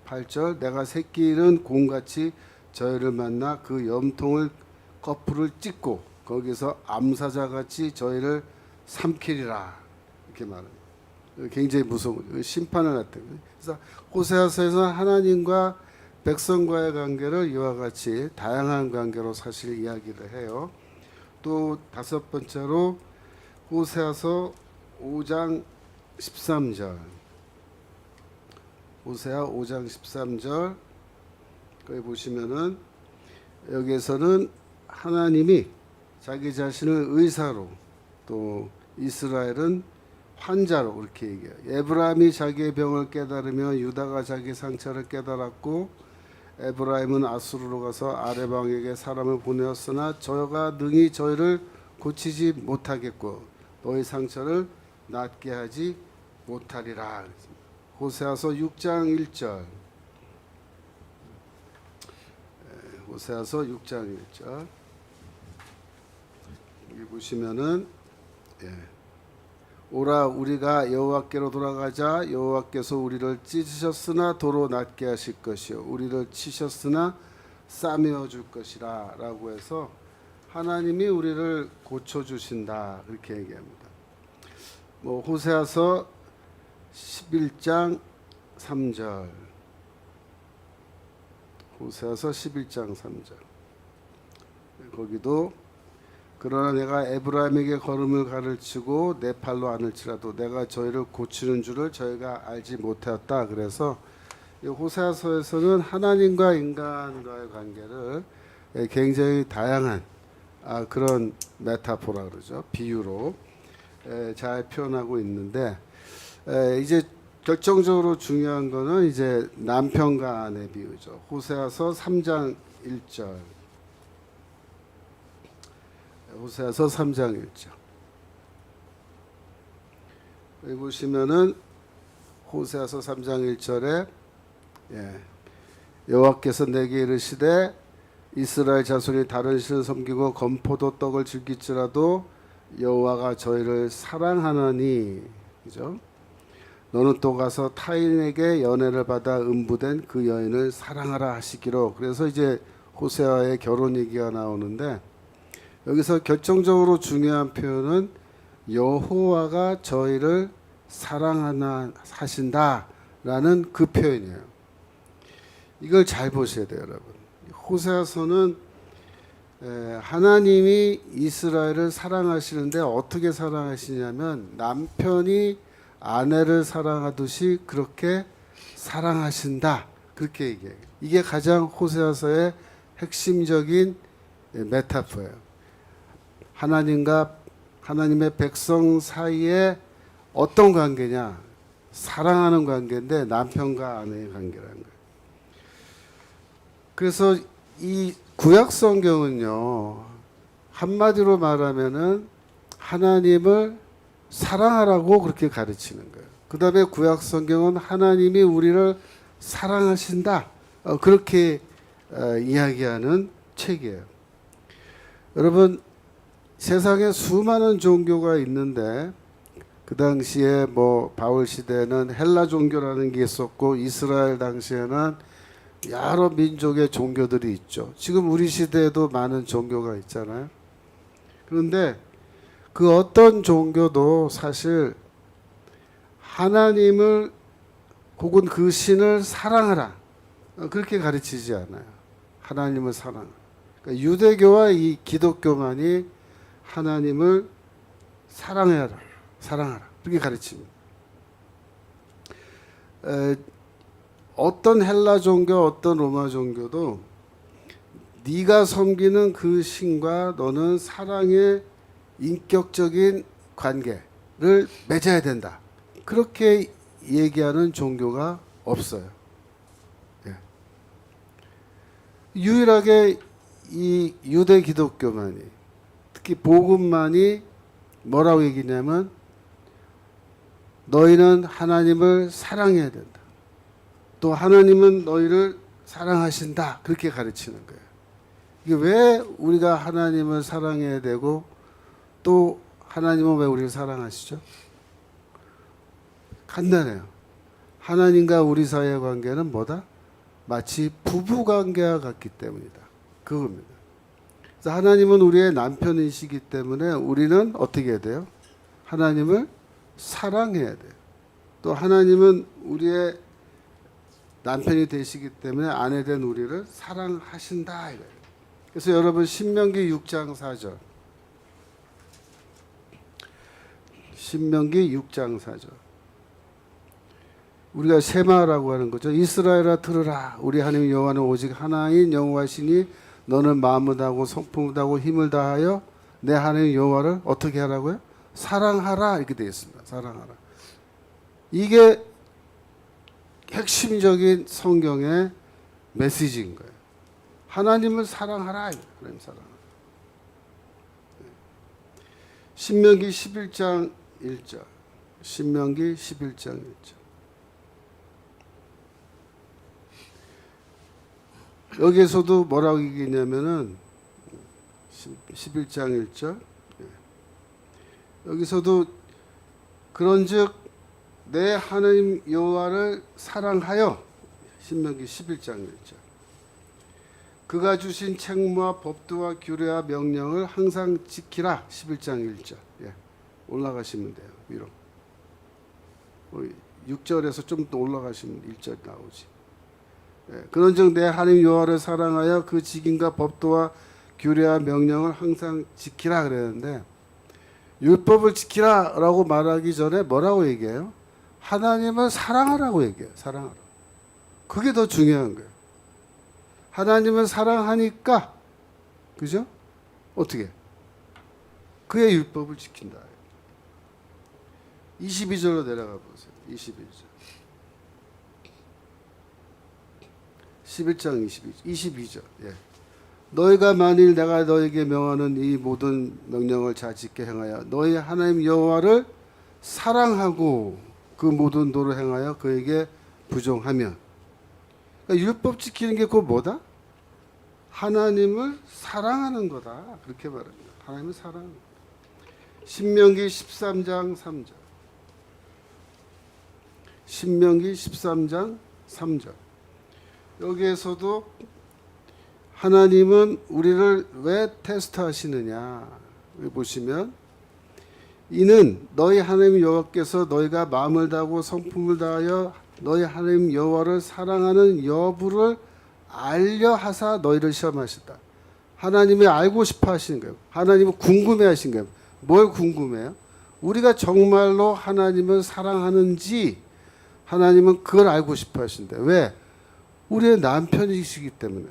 Speaker 5: 8절 내가 새끼 잃은 곰같이 저희를 만나 그 염통을 거풀을 찢고 거기서 암사자같이 저희를 삼키리라. 이렇게 말합니다. 굉장히 무서운 심판을 나타내요. 그래서 호세아서에서 하나님과 백성과의 관계를 이와 같이 다양한 관계로 사실 이야기를 해요. 또 다섯 번째로 호세아서 5장 13절. 호세아 5장 13절. 거기 보시면은 여기에서는 하나님이 자기 자신을 의사로, 또 이스라엘은 환자로 이렇게 얘기해요. 에브라임이 자기의 병을 깨달으며 유다가 자기 상처를 깨달았고 에브라임은 아수르로 가서 아레방에게 사람을 보내었으나 저가 능히 저희를 고치지 못하겠고 너희 상처를 낫게 하지 못하리라. 호세아서 6장 1절. 호세아서 6장 1절. 여기 보시면은 오라 우리가 여호와께로 돌아가자. 여호와께서 우리를 찢으셨으나 도로 낫게 하실 것이요 우리를 치셨으나 싸매어 줄 것이라 라고 해서 하나님이 우리를 고쳐 주신다 그렇게 얘기합니다. 뭐 호세아서 11장 3절. 호세아서 11장 3절. 거기도 그러나 내가 에브라임에게 걸음을 가르치고 내 팔로 안을지라도 내가 저희를 고치는 줄을 저희가 알지 못하였다. 그래서 이 호세아서에서는 하나님과 인간과의 관계를 굉장히 다양한 그런 메타포라 그러죠. 비유로 잘 표현하고 있는데 이제 결정적으로 중요한 거는 이제 남편과 아내 비유죠. 호세아서 3장 1절. 호세아서 3장 1절. 여기 보시면은 호세아서 3장 1절에 여호와께서 내게 이르시되 이스라엘 자손이 다른 신을 섬기고 건포도 떡을 즐길지라도 여호와가 저희를 사랑하나니, 그죠? 너는 또 가서 타인에게 연애를 받아 음부된 그 여인을 사랑하라 하시기로. 그래서 이제 호세아의 결혼 얘기가 나오는데 여기서 결정적으로 중요한 표현은 여호와가 저희를 사랑하나 하신다라는 그 표현이에요. 이걸 잘 보셔야 돼요, 여러분. 호세아서는 하나님이 이스라엘을 사랑하시는데 어떻게 사랑하시냐면 남편이 아내를 사랑하듯이 그렇게 사랑하신다 그렇게 얘기해요. 이게 가장 호세아서의 핵심적인 메타포예요. 하나님과 하나님의 백성 사이에 어떤 관계냐? 사랑하는 관계인데 남편과 아내의 관계라는 거예요. 그래서 이 구약 성경은요, 한마디로 말하면은 하나님을 사랑하라고 그렇게 가르치는 거예요. 그 다음에 구약 성경은 하나님이 우리를 사랑하신다 그렇게 이야기하는 책이에요. 여러분, 세상에 수많은 종교가 있는데 그 당시에 뭐 바울 시대에는 헬라 종교라는 게 있었고 이스라엘 당시에는 여러 민족의 종교들이 있죠. 지금 우리 시대에도 많은 종교가 있잖아요. 그런데 그 어떤 종교도 사실 하나님을 혹은 그 신을 사랑하라 그렇게 가르치지 않아요. 하나님을 사랑하라. 그러니까 유대교와 이 기독교만이 하나님을 사랑하라 그렇게 가르칩니다. 어떤 헬라 종교, 어떤 로마 종교도 네가 섬기는 그 신과 너는 사랑의 인격적인 관계를 맺어야 된다. 그렇게 얘기하는 종교가 없어요. 유일하게 이 유대 기독교만이, 특히 복음만이 뭐라고 얘기냐면 너희는 하나님을 사랑해야 된다. 또 하나님은 너희를 사랑하신다. 그렇게 가르치는 거예요. 이게 왜 우리가 하나님을 사랑해야 되고 또 하나님은 왜 우리를 사랑하시죠? 간단해요. 하나님과 우리 사이의 관계는 뭐다? 마치 부부 관계와 같기 때문이다. 그겁니다. 그래서 하나님은 우리의 남편이시기 때문에 우리는 어떻게 해야 돼요? 하나님을 사랑해야 돼요. 또 하나님은 우리의 남편이 되시기 때문에 아내 된 우리를 사랑하신다 이거예요. 그래서 여러분 신명기 6장 4절. 신명기 6장 4절. 우리가 세마라고 하는 거죠. 이스라엘아 들으라. 우리 하나님 여호와는 오직 하나인 여호와시니 너는 마음을 다하고 성품을 다하고 힘을 다하여 내 하나님 여호와를 어떻게 하라고요? 사랑하라 이렇게 되어 있습니다. 사랑하라. 이게 핵심적인 성경의 메시지인 거예요. 하나님을 사랑하라. 하나님 사랑하라. 신명기 11장 1절. 신명기 11장 1절. 여기에서도 뭐라고 얘기했냐면은 11장 1절. 여기서도 그런즉 내 하나님 여호와를 사랑하여 신명기 11장 1절. 그가 주신 책무와 법도와 규례와 명령을 항상 지키라 11장 1절. 예. 올라가시면 돼요. 위로. 6절에서 좀 더 올라가시면 1절 나오지. 예. 그런즉 내 하나님 여호와를 사랑하여 그 직임과 법도와 규례와 명령을 항상 지키라 그랬는데 율법을 지키라라고 말하기 전에 뭐라고 얘기해요? 하나님을 사랑하라고 얘기해요. 사랑하라. 그게 더 중요한 거예요. 하나님을 사랑하니까 그죠? 어떻게? 그의 율법을 지킨다. 22절로 내려가 보세요. 22절. 11장 22절. 예. 너희가 만일 내가 너에게 명하는 이 모든 명령을 잘 지켜 행하여 너희 하나님 여호와를 사랑하고 그 모든 도를 행하여 그에게 부종하면, 그러니까 율법 지키는 게 곧 뭐다? 하나님을 사랑하는 거다. 그렇게 말합니다. 하나님을 사랑하는 거다. 신명기 13장 3절. 신명기 13장 3절. 여기에서도 하나님은 우리를 왜 테스트하시느냐. 여기 보시면 이는 너희 하나님 여호와께서 너희가 마음을 다하고 성품을 다하여 너희 하나님 여호와를 사랑하는 여부를 알려 하사 너희를 시험하셨다. 하나님이 알고 싶어 하시는 거예요. 하나님은 궁금해 하신 거예요. 뭘 궁금해요? 우리가 정말로 하나님을 사랑하는지 하나님은 그걸 알고 싶어 하신대. 왜? 우리의 남편이시기 때문에.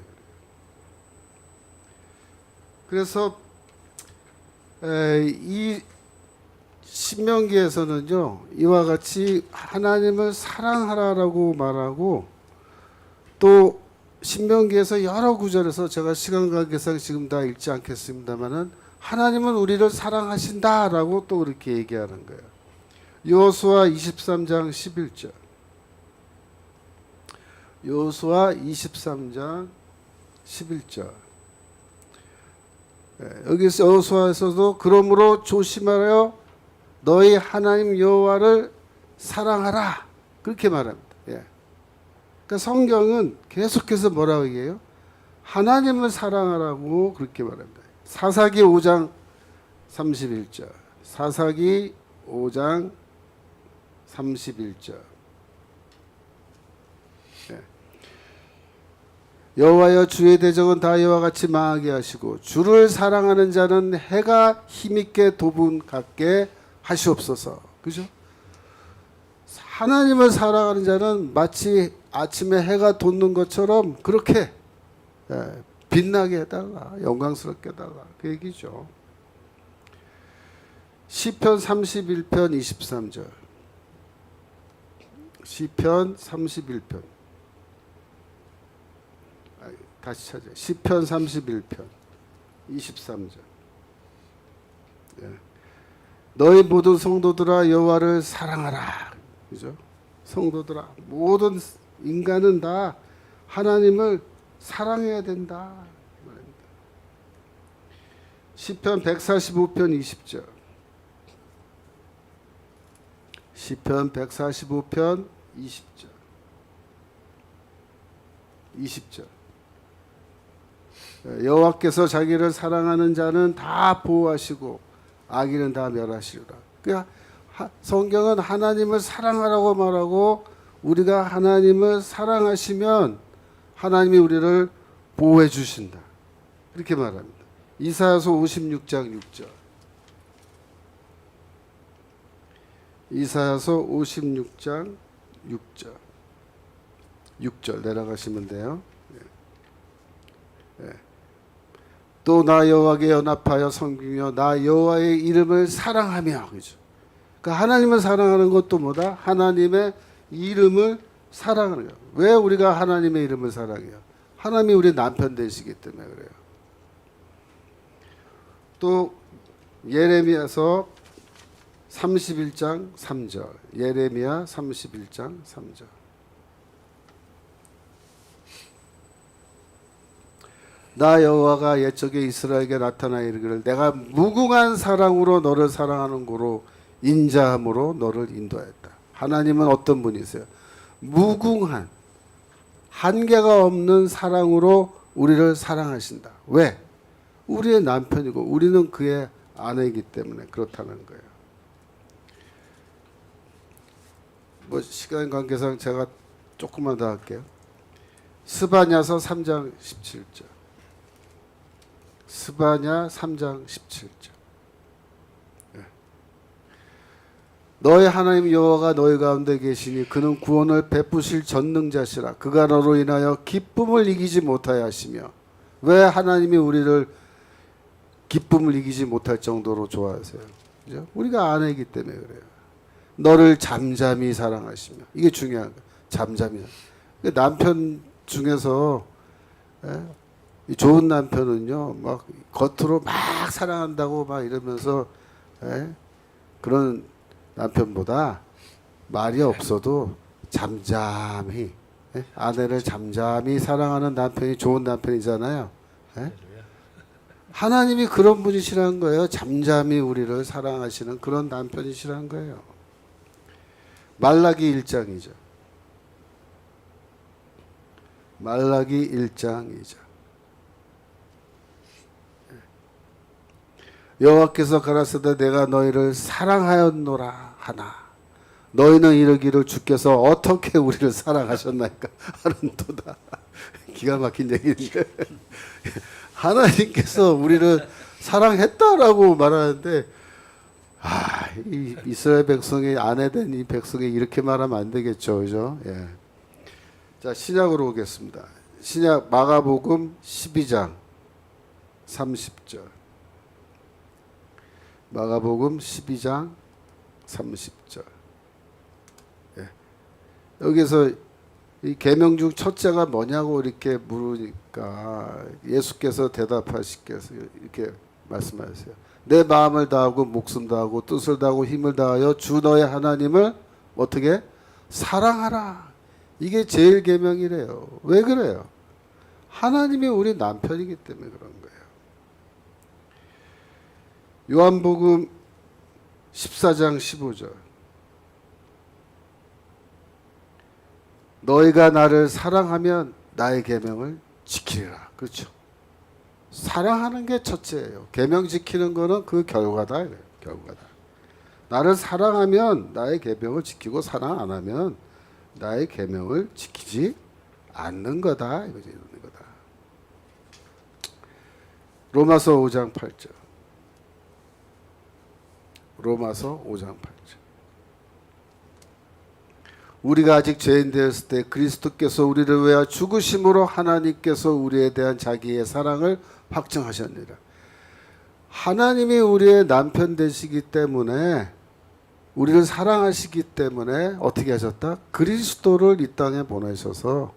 Speaker 5: 그래서 이 신명기에서는요, 이와 같이 하나님을 사랑하라라고 말하고, 또 신명기에서 여러 구절에서 제가 시간 관계상 지금 다 읽지 않겠습니다만은 하나님은 우리를 사랑하신다라고 또 그렇게 얘기하는 거예요. 여호수아 23장 11절. 여호수아 23장 11절. 여기서 여호수아에서도 그러므로 조심하여 너희 하나님 여호와를 사랑하라 그렇게 말합니다. 예. 그러니까 성경은 계속해서 뭐라고 얘기해요? 하나님을 사랑하라고 그렇게 말합니다. 사사기 5장 31절. 사사기 5장 31절. 예. 여호와여 주의 대적은 다 이와 같이 망하게 하시고 주를 사랑하는 자는 해가 힘있게 도분 같게 하시옵소서. 그죠? 하나님을 사랑하는 자는 마치 아침에 해가 돋는 것처럼 그렇게 빛나게 해달라. 영광스럽게 해달라. 그 얘기죠. 시편 31편 23절. 시편 31편. 다시 찾아요. 시편 31편 23절. 예. 너희 모든 성도들아 여호와를 사랑하라. 그죠? 성도들아, 모든 인간은 다 하나님을 사랑해야 된다. 시편 145편 20절. 시편 145편 20절. 20절. 여호와께서 자기를 사랑하는 자는 다 보호하시고 악인은 다 멸하시리라. 그러니까 성경은 하나님을 사랑하라고 말하고 우리가 하나님을 사랑하시면 하나님이 우리를 보호해 주신다. 그렇게 말합니다. 이사야서 56장 6절. 이사야서 56장 6절. 6절 내려가시면 돼요. 또 나 여호와께 연합하여 섬기며 나 여호와의 이름을 사랑하며. 그죠? 그러니까 하나님을 사랑하는 것도 뭐다? 하나님의 이름을 사랑하는 거예요. 왜 우리가 하나님의 이름을 사랑해요? 하나님이 우리 남편 되시기 때문에 그래요. 또 예레미야서 31장 3절. 예레미야 31장 3절. 나 여호와가 옛적에 이스라엘에게 나타나 이르기를 내가 무궁한 사랑으로 너를 사랑하는 고로 인자함으로 너를 인도하였다. 하나님은 어떤 분이세요? 무궁한 한계가 없는 사랑으로 우리를 사랑하신다. 왜? 우리의 남편이고 우리는 그의 아내이기 때문에 그렇다는 거예요. 뭐 시간 관계상 제가 조금만 더 할게요. 스바냐서 3장 17절. 스바냐 3장 17절. 너의 하나님 여호와가 너희 가운데 계시니 그는 구원을 베푸실 전능자시라. 그가 너로 인하여 기쁨을 이기지 못하여 하시며. 왜 하나님이 우리를 기쁨을 이기지 못할 정도로 좋아하세요? 그죠? 우리가 아내이기 때문에 그래요. 너를 잠잠히 사랑하시며. 이게 중요한 거예요. 잠잠히. 남편 중에서 이 좋은 남편은요, 막 겉으로 막 사랑한다고 막 이러면서 그런 남편보다 말이 없어도 잠잠히 아내를 잠잠히 사랑하는 남편이 좋은 남편이잖아요. 하나님이 그런 분이시라는 거예요. 잠잠히 우리를 사랑하시는 그런 남편이시라는 거예요. 말라기 1장 2절. 말라기 1장 2절. 여호와께서 가라사대 내가 너희를 사랑하였노라 하나 너희는 이르기를 주께서 어떻게 우리를 사랑하셨나이까 하는도다. 기가 막힌 얘기인데 하나님께서 우리를 사랑했다라고 말하는데 이 이스라엘 백성의 아내된 이 백성이 이렇게 말하면 안 되겠죠, 그죠? 예. 자, 신약으로 오겠습니다. 신약 마가복음 12장 30절. 마가복음 12장 30절. 예. 여기서 이 계명 중 첫째가 뭐냐고 이렇게 물으니까 예수께서 대답하시께서 이렇게 말씀하세요. 내 마음을 다하고 목숨 다하고 뜻을 다하고 힘을 다하여 주 너의 하나님을 어떻게 사랑하라. 이게 제일 계명이래요. 왜 그래요? 하나님이 우리 남편이기 때문에 그런 거예요. 요한복음 14장 15절. 너희가 나를 사랑하면 나의 계명을 지키리라. 그렇죠? 사랑하는 게 첫째예요. 계명 지키는 거는 그 결과다. 결과다. 나를 사랑하면 나의 계명을 지키고 사랑 안 하면 나의 계명을 지키지 않는 거다. 이런 거다. 로마서 5장 8절. 로마서 5장 8절. 우리가 아직 죄인 되었을 때 그리스도께서 우리를 위하여 죽으심으로 하나님께서 우리에 대한 자기의 사랑을 확증하셨느니라. 하나님이 우리의 남편 되시기 때문에 우리를 사랑하시기 때문에 어떻게 하셨다? 그리스도를 이 땅에 보내셔서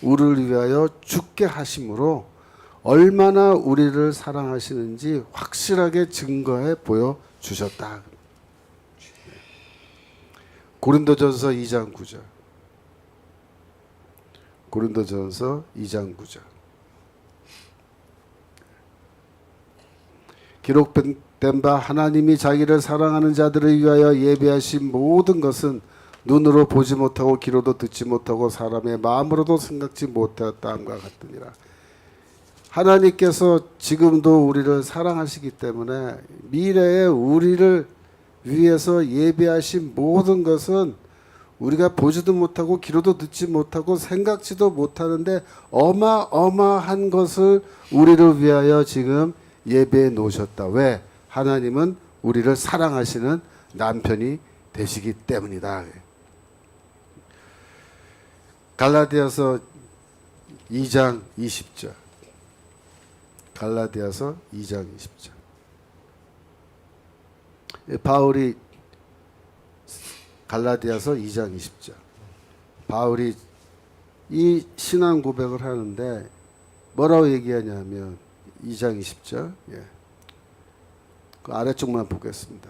Speaker 5: 우리를 위하여 죽게 하심으로 얼마나 우리를 사랑하시는지 확실하게 증거해 보여주셨다. 고린도전서 2장 9절. 고린도전서 2장 9절. 기록된 바 하나님이 자기를 사랑하는 자들을 위하여 예비하신 모든 것은 눈으로 보지 못하고 귀로도 듣지 못하고 사람의 마음으로도 생각지 못하였다함과 같으니라. 하나님께서 지금도 우리를 사랑하시기 때문에 미래에 우리를 위해서 예비하신 모든 것은 우리가 보지도 못하고 귀로도 듣지 못하고 생각지도 못하는데 어마어마한 것을 우리를 위하여 지금 예배해 놓으셨다. 왜? 하나님은 우리를 사랑하시는 남편이 되시기 때문이다. 갈라디아서 2장 20절. 갈라디아서 2장 20절. 바울이 갈라디아서 2장 20절. 바울이 이 신앙 고백을 하는데 뭐라고 얘기하냐면 2장 20절. 예. 그 아래쪽만 보겠습니다.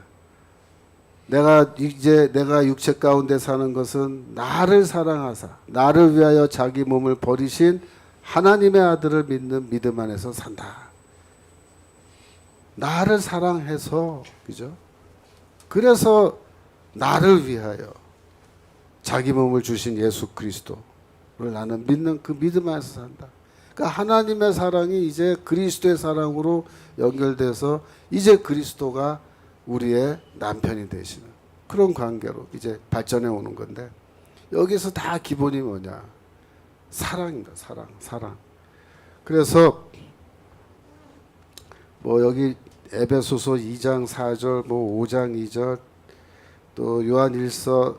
Speaker 5: 내가 육체 가운데 사는 것은 나를 사랑하사 나를 위하여 자기 몸을 버리신 하나님의 아들을 믿는 믿음 안에서 산다. 나를 사랑해서, 그죠? 그래서 나를 위하여 자기 몸을 주신 예수 그리스도를 나는 믿는 그 믿음 안에서 산다. 그러니까 하나님의 사랑이 이제 그리스도의 사랑으로 연결돼서 이제 그리스도가 우리의 남편이 되시는 그런 관계로 이제 발전해 오는 건데, 여기서 다 기본이 뭐냐? 사랑입니다. 사랑. 그래서 뭐 여기 에베소서 2장 4절, 뭐 5장 2절, 또 요한일서,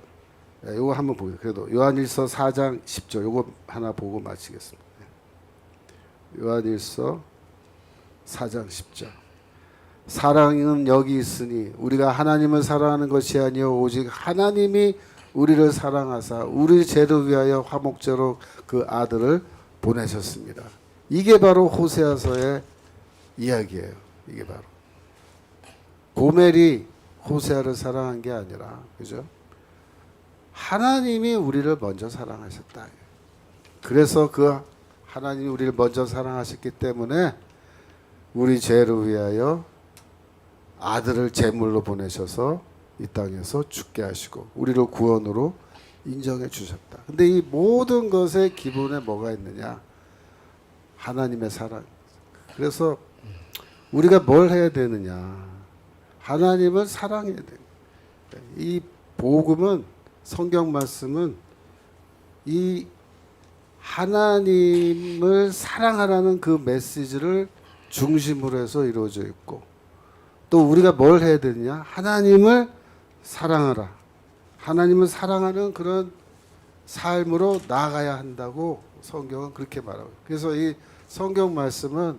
Speaker 5: 요거 한번 보게요. 그래도 요한일서 4장 10절 요거 하나 보고 마치겠습니다. 요한일서 4장 10절. 사랑은 여기 있으니 우리가 하나님을 사랑하는 것이 아니요 오직 하나님이 우리를 사랑하사 우리 죄를 위하여 화목제로 그 아들을 보내셨습니다. 이게 바로 호세아서의 이야기예요. 이게 바로 고멜이 호세아를 사랑한 게 아니라, 그죠? 하나님이 우리를 먼저 사랑하셨다. 그래서 그 하나님이 우리를 먼저 사랑하셨기 때문에 우리 죄를 위하여 아들을 제물로 보내셔서 이 땅에서 죽게 하시고 우리를 구원으로 인정해 주셨다. 근데 이 모든 것의 기본에 뭐가 있느냐? 하나님의 사랑. 그래서 우리가 뭘 해야 되느냐? 하나님을 사랑해야 돼. 이 복음은, 성경 말씀은 이 하나님을 사랑하라는 그 메시지를 중심으로 해서 이루어져 있고, 또 우리가 뭘 해야 되느냐? 하나님을 사랑하라. 하나님을 사랑하는 그런 삶으로 나아가야 한다고 성경은 그렇게 말하고, 그래서 이 성경 말씀은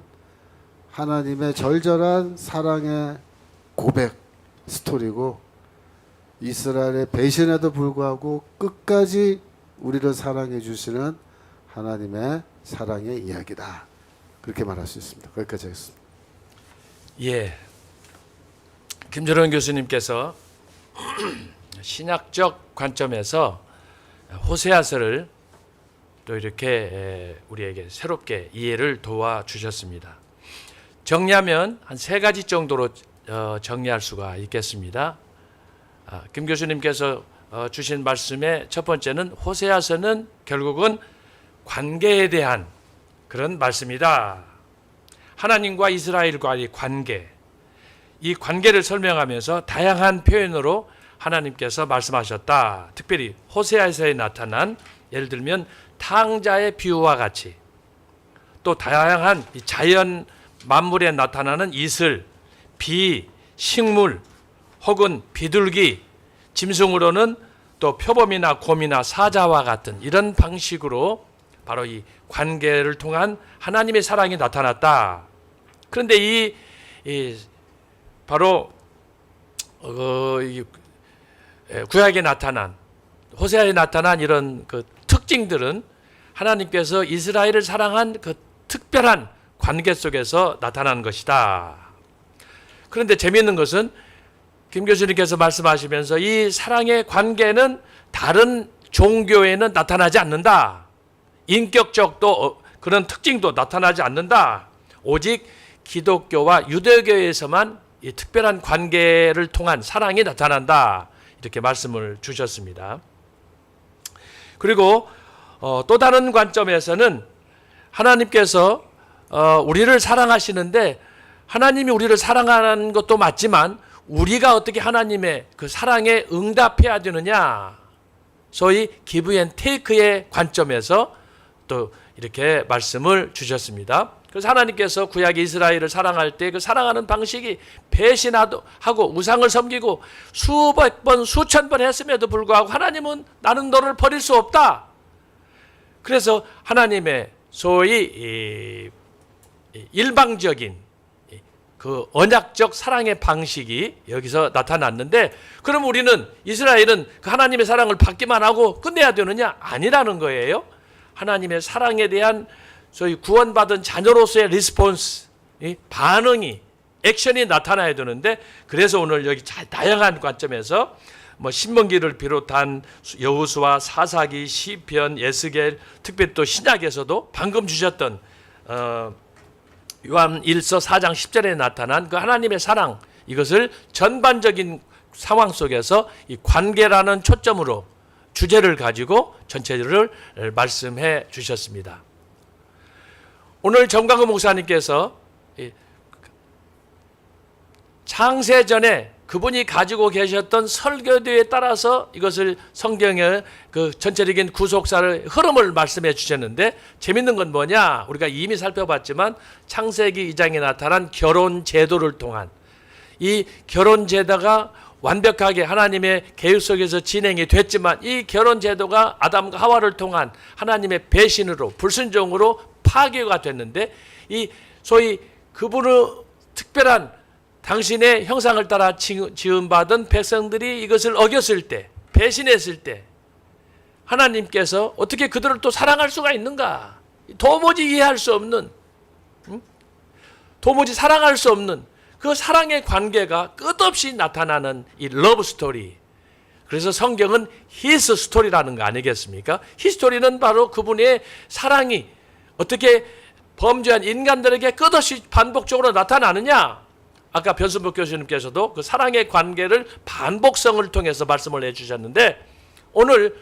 Speaker 5: 하나님의 절절한 사랑의 고백 스토리고, 이스라엘의 배신에도 불구하고 끝까지 우리를 사랑해 주시는 하나님의 사랑의 이야기다. 그렇게 말할 수 있습니다. 거기까지 하겠습니다.
Speaker 1: 예. 김준원 교수님께서 신학적 관점에서 호세아서를 또 이렇게 우리에게 새롭게 이해를 도와주셨습니다. 정리하면 한 세 가지 정도로 정리할 수가 있겠습니다. 김 교수님께서 주신 말씀의 첫 번째는 호세아서는 결국은 관계에 대한 그런 말씀이다. 하나님과 이스라엘과의 관계, 이 관계를 설명하면서 다양한 표현으로 하나님께서 말씀하셨다. 특별히 호세아서에 나타난, 예를 들면 탕자의 비유와 같이, 또 다양한 자연 만물에 나타나는 이슬, 비, 식물, 혹은 비둘기, 짐승으로는 또 표범이나 곰이나 사자와 같은 이런 방식으로 바로 이 관계를 통한 하나님의 사랑이 나타났다. 그런데 이 바로 구약에 나타난, 호세아에 나타난 이런 그 특징들은 하나님께서 이스라엘을 사랑한 그 특별한 관계 속에서 나타난 것이다. 그런데 재미있는 것은 김 교수님께서 말씀하시면서 이 사랑의 관계는 다른 종교에는 나타나지 않는다. 인격적도 그런 특징도 나타나지 않는다. 오직 기독교와 유대교에서만 이 특별한 관계를 통한 사랑이 나타난다. 이렇게 말씀을 주셨습니다. 그리고 또 다른 관점에서는 하나님께서 우리를 사랑하시는데, 하나님이 우리를 사랑하는 것도 맞지만 우리가 어떻게 하나님의 그 사랑에 응답해야 되느냐, 소위 기브 앤 테이크의 관점에서 또 이렇게 말씀을 주셨습니다. 그래서 하나님께서 구약 이스라엘을 사랑할 때 그 사랑하는 방식이 배신하고 우상을 섬기고 수백 번 수천 번 했음에도 불구하고 하나님은 나는 너를 버릴 수 없다. 그래서 하나님의 소위 일방적인 그 언약적 사랑의 방식이 여기서 나타났는데, 그럼 우리는 이스라엘은 그 하나님의 사랑을 받기만 하고 끝내야 되느냐? 아니라는 거예요. 하나님의 사랑에 대한 소위 구원받은 자녀로서의 리스폰스, 반응이, 액션이 나타나야 되는데, 그래서 오늘 여기 다양한 관점에서 뭐 신명기를 비롯한 여호수아, 사사기, 시편, 에스겔, 특별히 또 신약에서도 방금 주셨던 요한 1서 4장 10절에 나타난 그 하나님의 사랑, 이것을 전반적인 상황 속에서 이 관계라는 초점으로 주제를 가지고 전체를 말씀해 주셨습니다. 오늘 정광훈 목사님께서 창세전에 그분이 가지고 계셨던 설교도에 따라서 이것을 성경의 그 전체적인 구속사를 흐름을 말씀해 주셨는데, 재밌는 건 뭐냐? 우리가 이미 살펴봤지만 창세기 2장에 나타난 결혼 제도를 통한 이 결혼 제도가 완벽하게 하나님의 계획 속에서 진행이 됐지만, 이 결혼 제도가 아담과 하와를 통한 하나님의 배신으로, 불순종으로 파괴가 됐는데, 이 소위 그분의 특별한 당신의 형상을 따라 지음받은 백성들이 이것을 어겼을 때, 배신했을 때 하나님께서 어떻게 그들을 또 사랑할 수가 있는가? 도무지 이해할 수 없는, 도무지 사랑할 수 없는 그 사랑의 관계가 끝없이 나타나는 이 러브 스토리. 그래서 성경은 히스 스토리라는 거 아니겠습니까? 히스토리는 바로 그분의 사랑이 어떻게 범죄한 인간들에게 끝없이 반복적으로 나타나느냐? 아까 변순복 교수님께서도 그 사랑의 관계를 반복성을 통해서 말씀을 해주셨는데, 오늘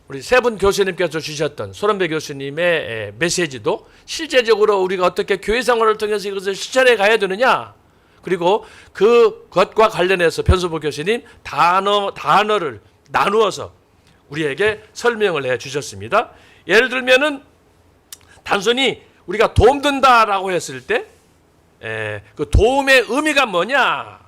Speaker 1: 우리 세 분 교수님께서 주셨던 소련배 교수님의 메시지도 실제적으로 우리가 어떻게 교회 생활을 통해서 이것을 실천해 가야 되느냐, 그리고 그것과 관련해서 변순복 교수님 단어를 나누어서 우리에게 설명을 해 주셨습니다. 예를 들면은 단순히 우리가 도움 든다라고 했을 때 그 도움의 의미가 뭐냐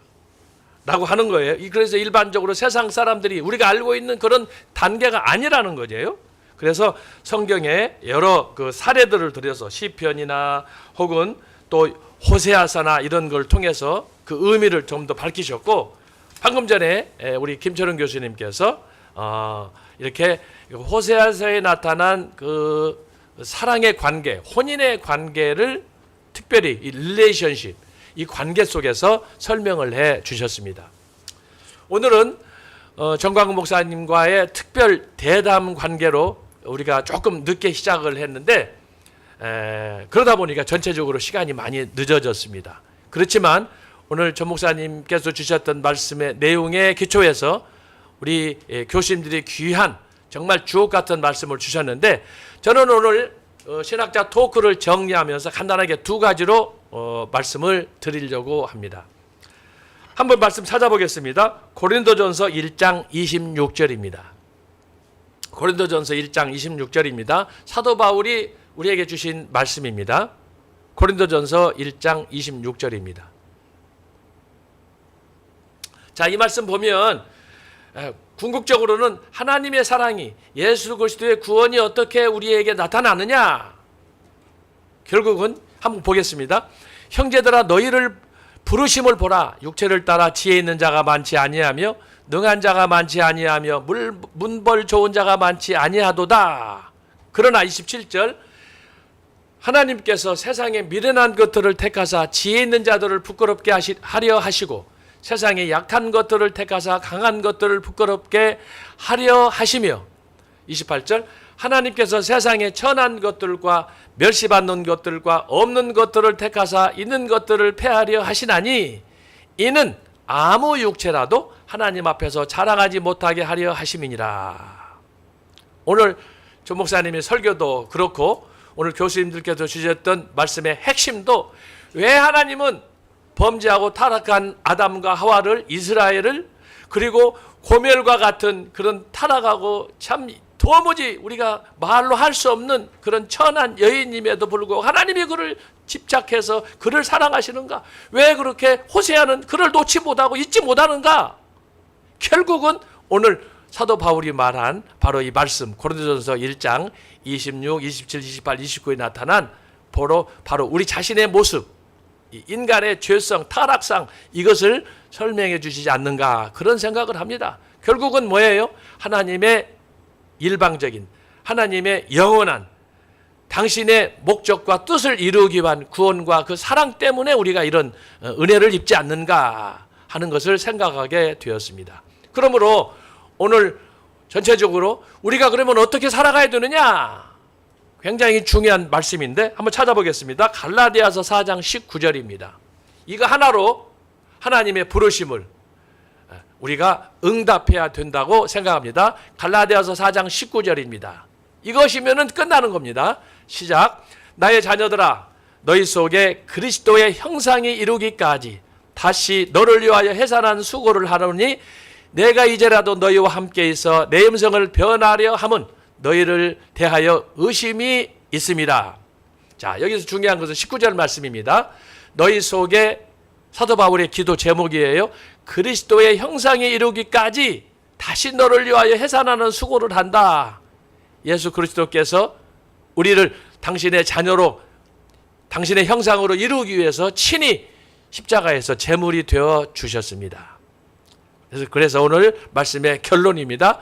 Speaker 1: 라고 하는 거예요. 그래서 일반적으로 세상 사람들이 우리가 알고 있는 그런 단계가 아니라는 거죠. 그래서 성경에 여러 그 사례들을 들여서 시편이나 혹은 또 호세아서나 이런 걸 통해서 그 의미를 좀 더 밝히셨고, 방금 전에 우리 김철은 교수님께서 이렇게 호세아서에 나타난 그 사랑의 관계, 혼인의 관계를 특별히 이 릴레이션십, 이 관계 속에서 설명을 해 주셨습니다. 오늘은 정광훈 목사님과의 특별 대담 관계로 우리가 조금 늦게 시작을 했는데, 그러다 보니까 전체적으로 시간이 많이 늦어졌습니다. 그렇지만 오늘 전 목사님께서 주셨던 말씀의 내용에 기초해서 우리 교수님들이 귀한 정말 주옥 같은 말씀을 주셨는데, 저는 오늘 신학자 토크를 정리하면서 간단하게 두 가지로 말씀을 드리려고 합니다. 한번 말씀 찾아보겠습니다. 고린도전서 1장 26절입니다. 고린도전서 1장 26절입니다. 사도 바울이 우리에게 주신 말씀입니다. 고린도전서 1장 26절입니다. 자, 이 말씀 보면 궁극적으로는 하나님의 사랑이, 예수 그리스도의 구원이 어떻게 우리에게 나타나느냐, 결국은 한번 보겠습니다. 형제들아, 너희를 부르심을 보라. 육체를 따라 지혜 있는 자가 많지 아니하며 능한 자가 많지 아니하며 문벌 좋은 자가 많지 아니하도다. 그러나 27절, 하나님께서 세상의 미련한 것들을 택하사 지혜 있는 자들을 부끄럽게 하려 하시고 세상의 약한 것들을 택하사 강한 것들을 부끄럽게 하려 하시며, 28절, 하나님께서 세상의 천한 것들과 멸시받는 것들과 없는 것들을 택하사 있는 것들을 폐하려 하시나니 이는 아무 육체라도 하나님 앞에서 자랑하지 못하게 하려 하심이니라. 오늘 조 목사님의 설교도 그렇고 오늘 교수님들께서 주셨던 말씀의 핵심도, 왜 하나님은 범죄하고 타락한 아담과 하와를, 이스라엘을, 그리고 고멜과 같은 그런 타락하고 참 도무지 우리가 말로 할 수 없는 그런 천한 여인임에도 불구하고 하나님이 그를 집착해서 그를 사랑하시는가? 왜 그렇게 호세아는 그를 놓지 못하고 잊지 못하는가? 결국은 오늘 사도 바울이 말한 바로 이 말씀 고린도전서 1장 26, 27, 28, 29에 나타난 바로 우리 자신의 모습, 이 인간의 죄성, 타락상 이것을 설명해 주시지 않는가 그런 생각을 합니다. 결국은 뭐예요? 하나님의 일방적인 하나님의 영원한 당신의 목적과 뜻을 이루기 위한 구원과 그 사랑 때문에 우리가 이런 은혜를 입지 않는가 하는 것을 생각하게 되었습니다. 그러므로 오늘 전체적으로 우리가 그러면 어떻게 살아가야 되느냐? 굉장히 중요한 말씀인데 한번 찾아보겠습니다. 갈라디아서 4장 19절입니다. 이거 하나로 하나님의 부르심을 우리가 응답해야 된다고 생각합니다. 갈라디아서 4장 19절입니다. 이것이면은 끝나는 겁니다. 시작. 나의 자녀들아 너희 속에 그리스도의 형상이 이루기까지 다시 너를 위하여 해산한 수고를 하노니 내가 이제라도 너희와 함께 있어 내 음성을 변하려 함은 너희를 대하여 의심이 있습니다. 자, 여기서 중요한 것은 19절 말씀입니다. 너희 속에 사도 바울의 기도 제목이에요. 그리스도의 형상이 이루기까지 다시 너를 위하여 해산하는 수고를 한다. 예수 그리스도께서 우리를 당신의 자녀로 당신의 형상으로 이루기 위해서 친히 십자가에서 제물이 되어 주셨습니다. 그래서 오늘 말씀의 결론입니다.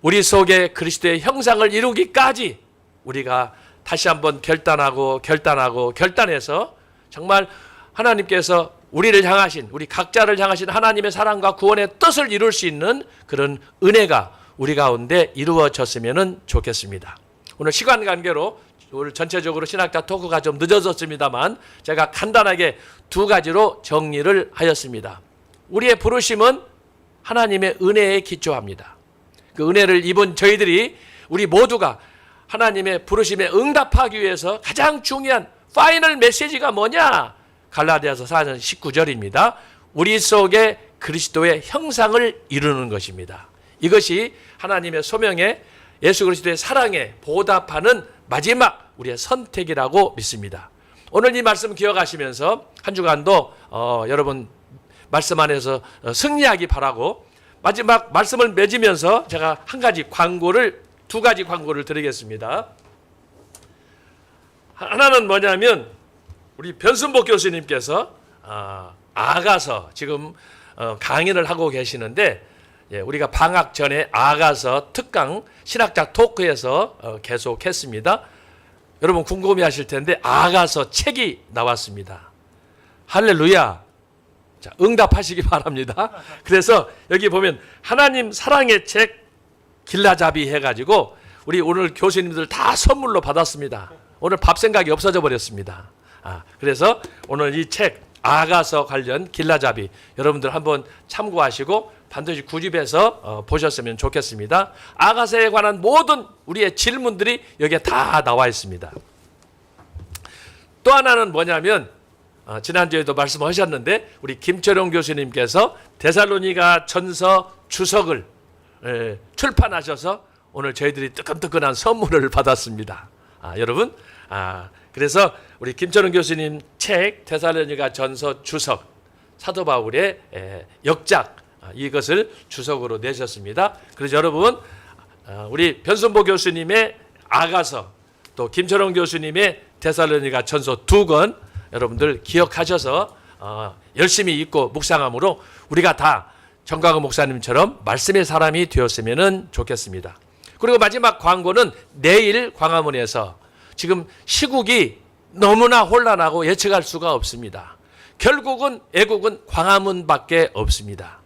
Speaker 1: 우리 속에 그리스도의 형상을 이루기까지 우리가 다시 한번 결단해서 정말 하나님께서 우리를 향하신 우리 각자를 향하신 하나님의 사랑과 구원의 뜻을 이룰 수 있는 그런 은혜가 우리 가운데 이루어졌으면 좋겠습니다. 오늘 시간 관계로 오늘 전체적으로 신학자 토크가 좀 늦어졌습니다만 제가 간단하게 두 가지로 정리를 하였습니다. 우리의 부르심은 하나님의 은혜에 기초합니다. 그 은혜를 입은 저희들이 우리 모두가 하나님의 부르심에 응답하기 위해서 가장 중요한 파이널 메시지가 뭐냐? 갈라디아서 4장 19절입니다. 우리 속에 그리스도의 형상을 이루는 것입니다. 이것이 하나님의 소명에 예수 그리스도의 사랑에 보답하는 마지막 우리의 선택이라고 믿습니다. 오늘 이 말씀 기억하시면서 한 주간도 여러분 말씀 안에서 승리하기 바라고 마지막 말씀을 맺으면서 제가 두 가지 광고를 드리겠습니다. 하나는 뭐냐면 우리 변순복 교수님께서 아가서 지금 강의를 하고 계시는데 우리가 방학 전에 아가서 특강 신학자 토크에서 계속했습니다. 여러분 궁금해하실 텐데 아가서 책이 나왔습니다. 할렐루야. 자, 응답하시기 바랍니다. 그래서 여기 보면 하나님 사랑의 책 길라잡이 해가지고 우리 오늘 교수님들 다 선물로 받았습니다. 오늘 밥 생각이 없어져 버렸습니다. 그래서 오늘 이 책 아가서 관련 길라잡이 여러분들 한번 참고하시고 반드시 구집해서 보셨으면 좋겠습니다. 아가서에 관한 모든 우리의 질문들이 여기에 다 나와 있습니다. 또 하나는 뭐냐면 지난주에도 말씀하셨는데 우리 김철용 교수님께서 데살로니가 전서 주석을 출판하셔서 오늘 저희들이 뜨끈뜨끈한 선물을 받았습니다. 여러분 그래서 우리 김철용 교수님 책 데살로니가 전서 주석 사도 바울의 역작 이것을 주석으로 내셨습니다. 그래서 여러분 우리 변순보 교수님의 아가서 또 김철용 교수님의 데살로니가 전서 두 권 여러분들 기억하셔서 열심히 읽고 묵상함으로 우리가 다 정광훈 목사님처럼 말씀의 사람이 되었으면 좋겠습니다. 그리고 마지막 광고는 내일 광화문에서 지금 시국이 너무나 혼란하고 예측할 수가 없습니다. 결국은 애국은 광화문밖에 없습니다.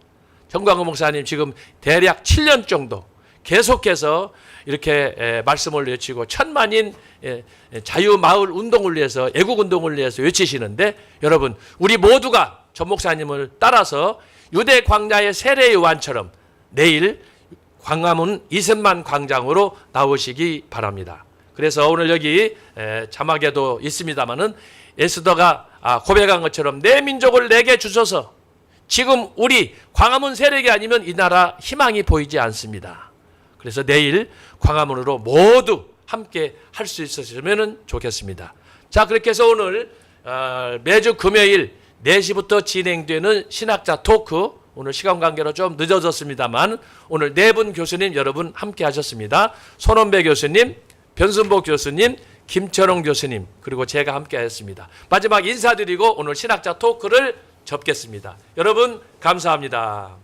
Speaker 1: 정광훈 목사님 지금 대략 7년 정도 계속해서 이렇게 말씀을 외치고 천만인 자유마을 운동을 위해서 애국운동을 위해서 외치시는데 여러분 우리 모두가 전 목사님을 따라서 유대 광야의 세례 요한처럼 내일 광화문 이승만 광장으로 나오시기 바랍니다. 그래서 오늘 여기 자막에도 있습니다마는 에스더가 고백한 것처럼 내 민족을 내게 주소서 지금 우리 광화문 세력이 아니면 이 나라 희망이 보이지 않습니다. 그래서 내일 광화문으로 모두 함께 할 수 있었으면 좋겠습니다. 자, 그렇게 해서 오늘 매주 금요일 4시부터 진행되는 신학자 토크, 오늘 시간 관계로 좀 늦어졌습니다만 오늘 4분 교수님 여러분 함께 하셨습니다. 손원배 교수님, 변순복 교수님, 김철웅 교수님, 그리고 제가 함께 했습니다. 마지막 인사드리고 오늘 신학자 토크를 접겠습니다. 여러분 감사합니다.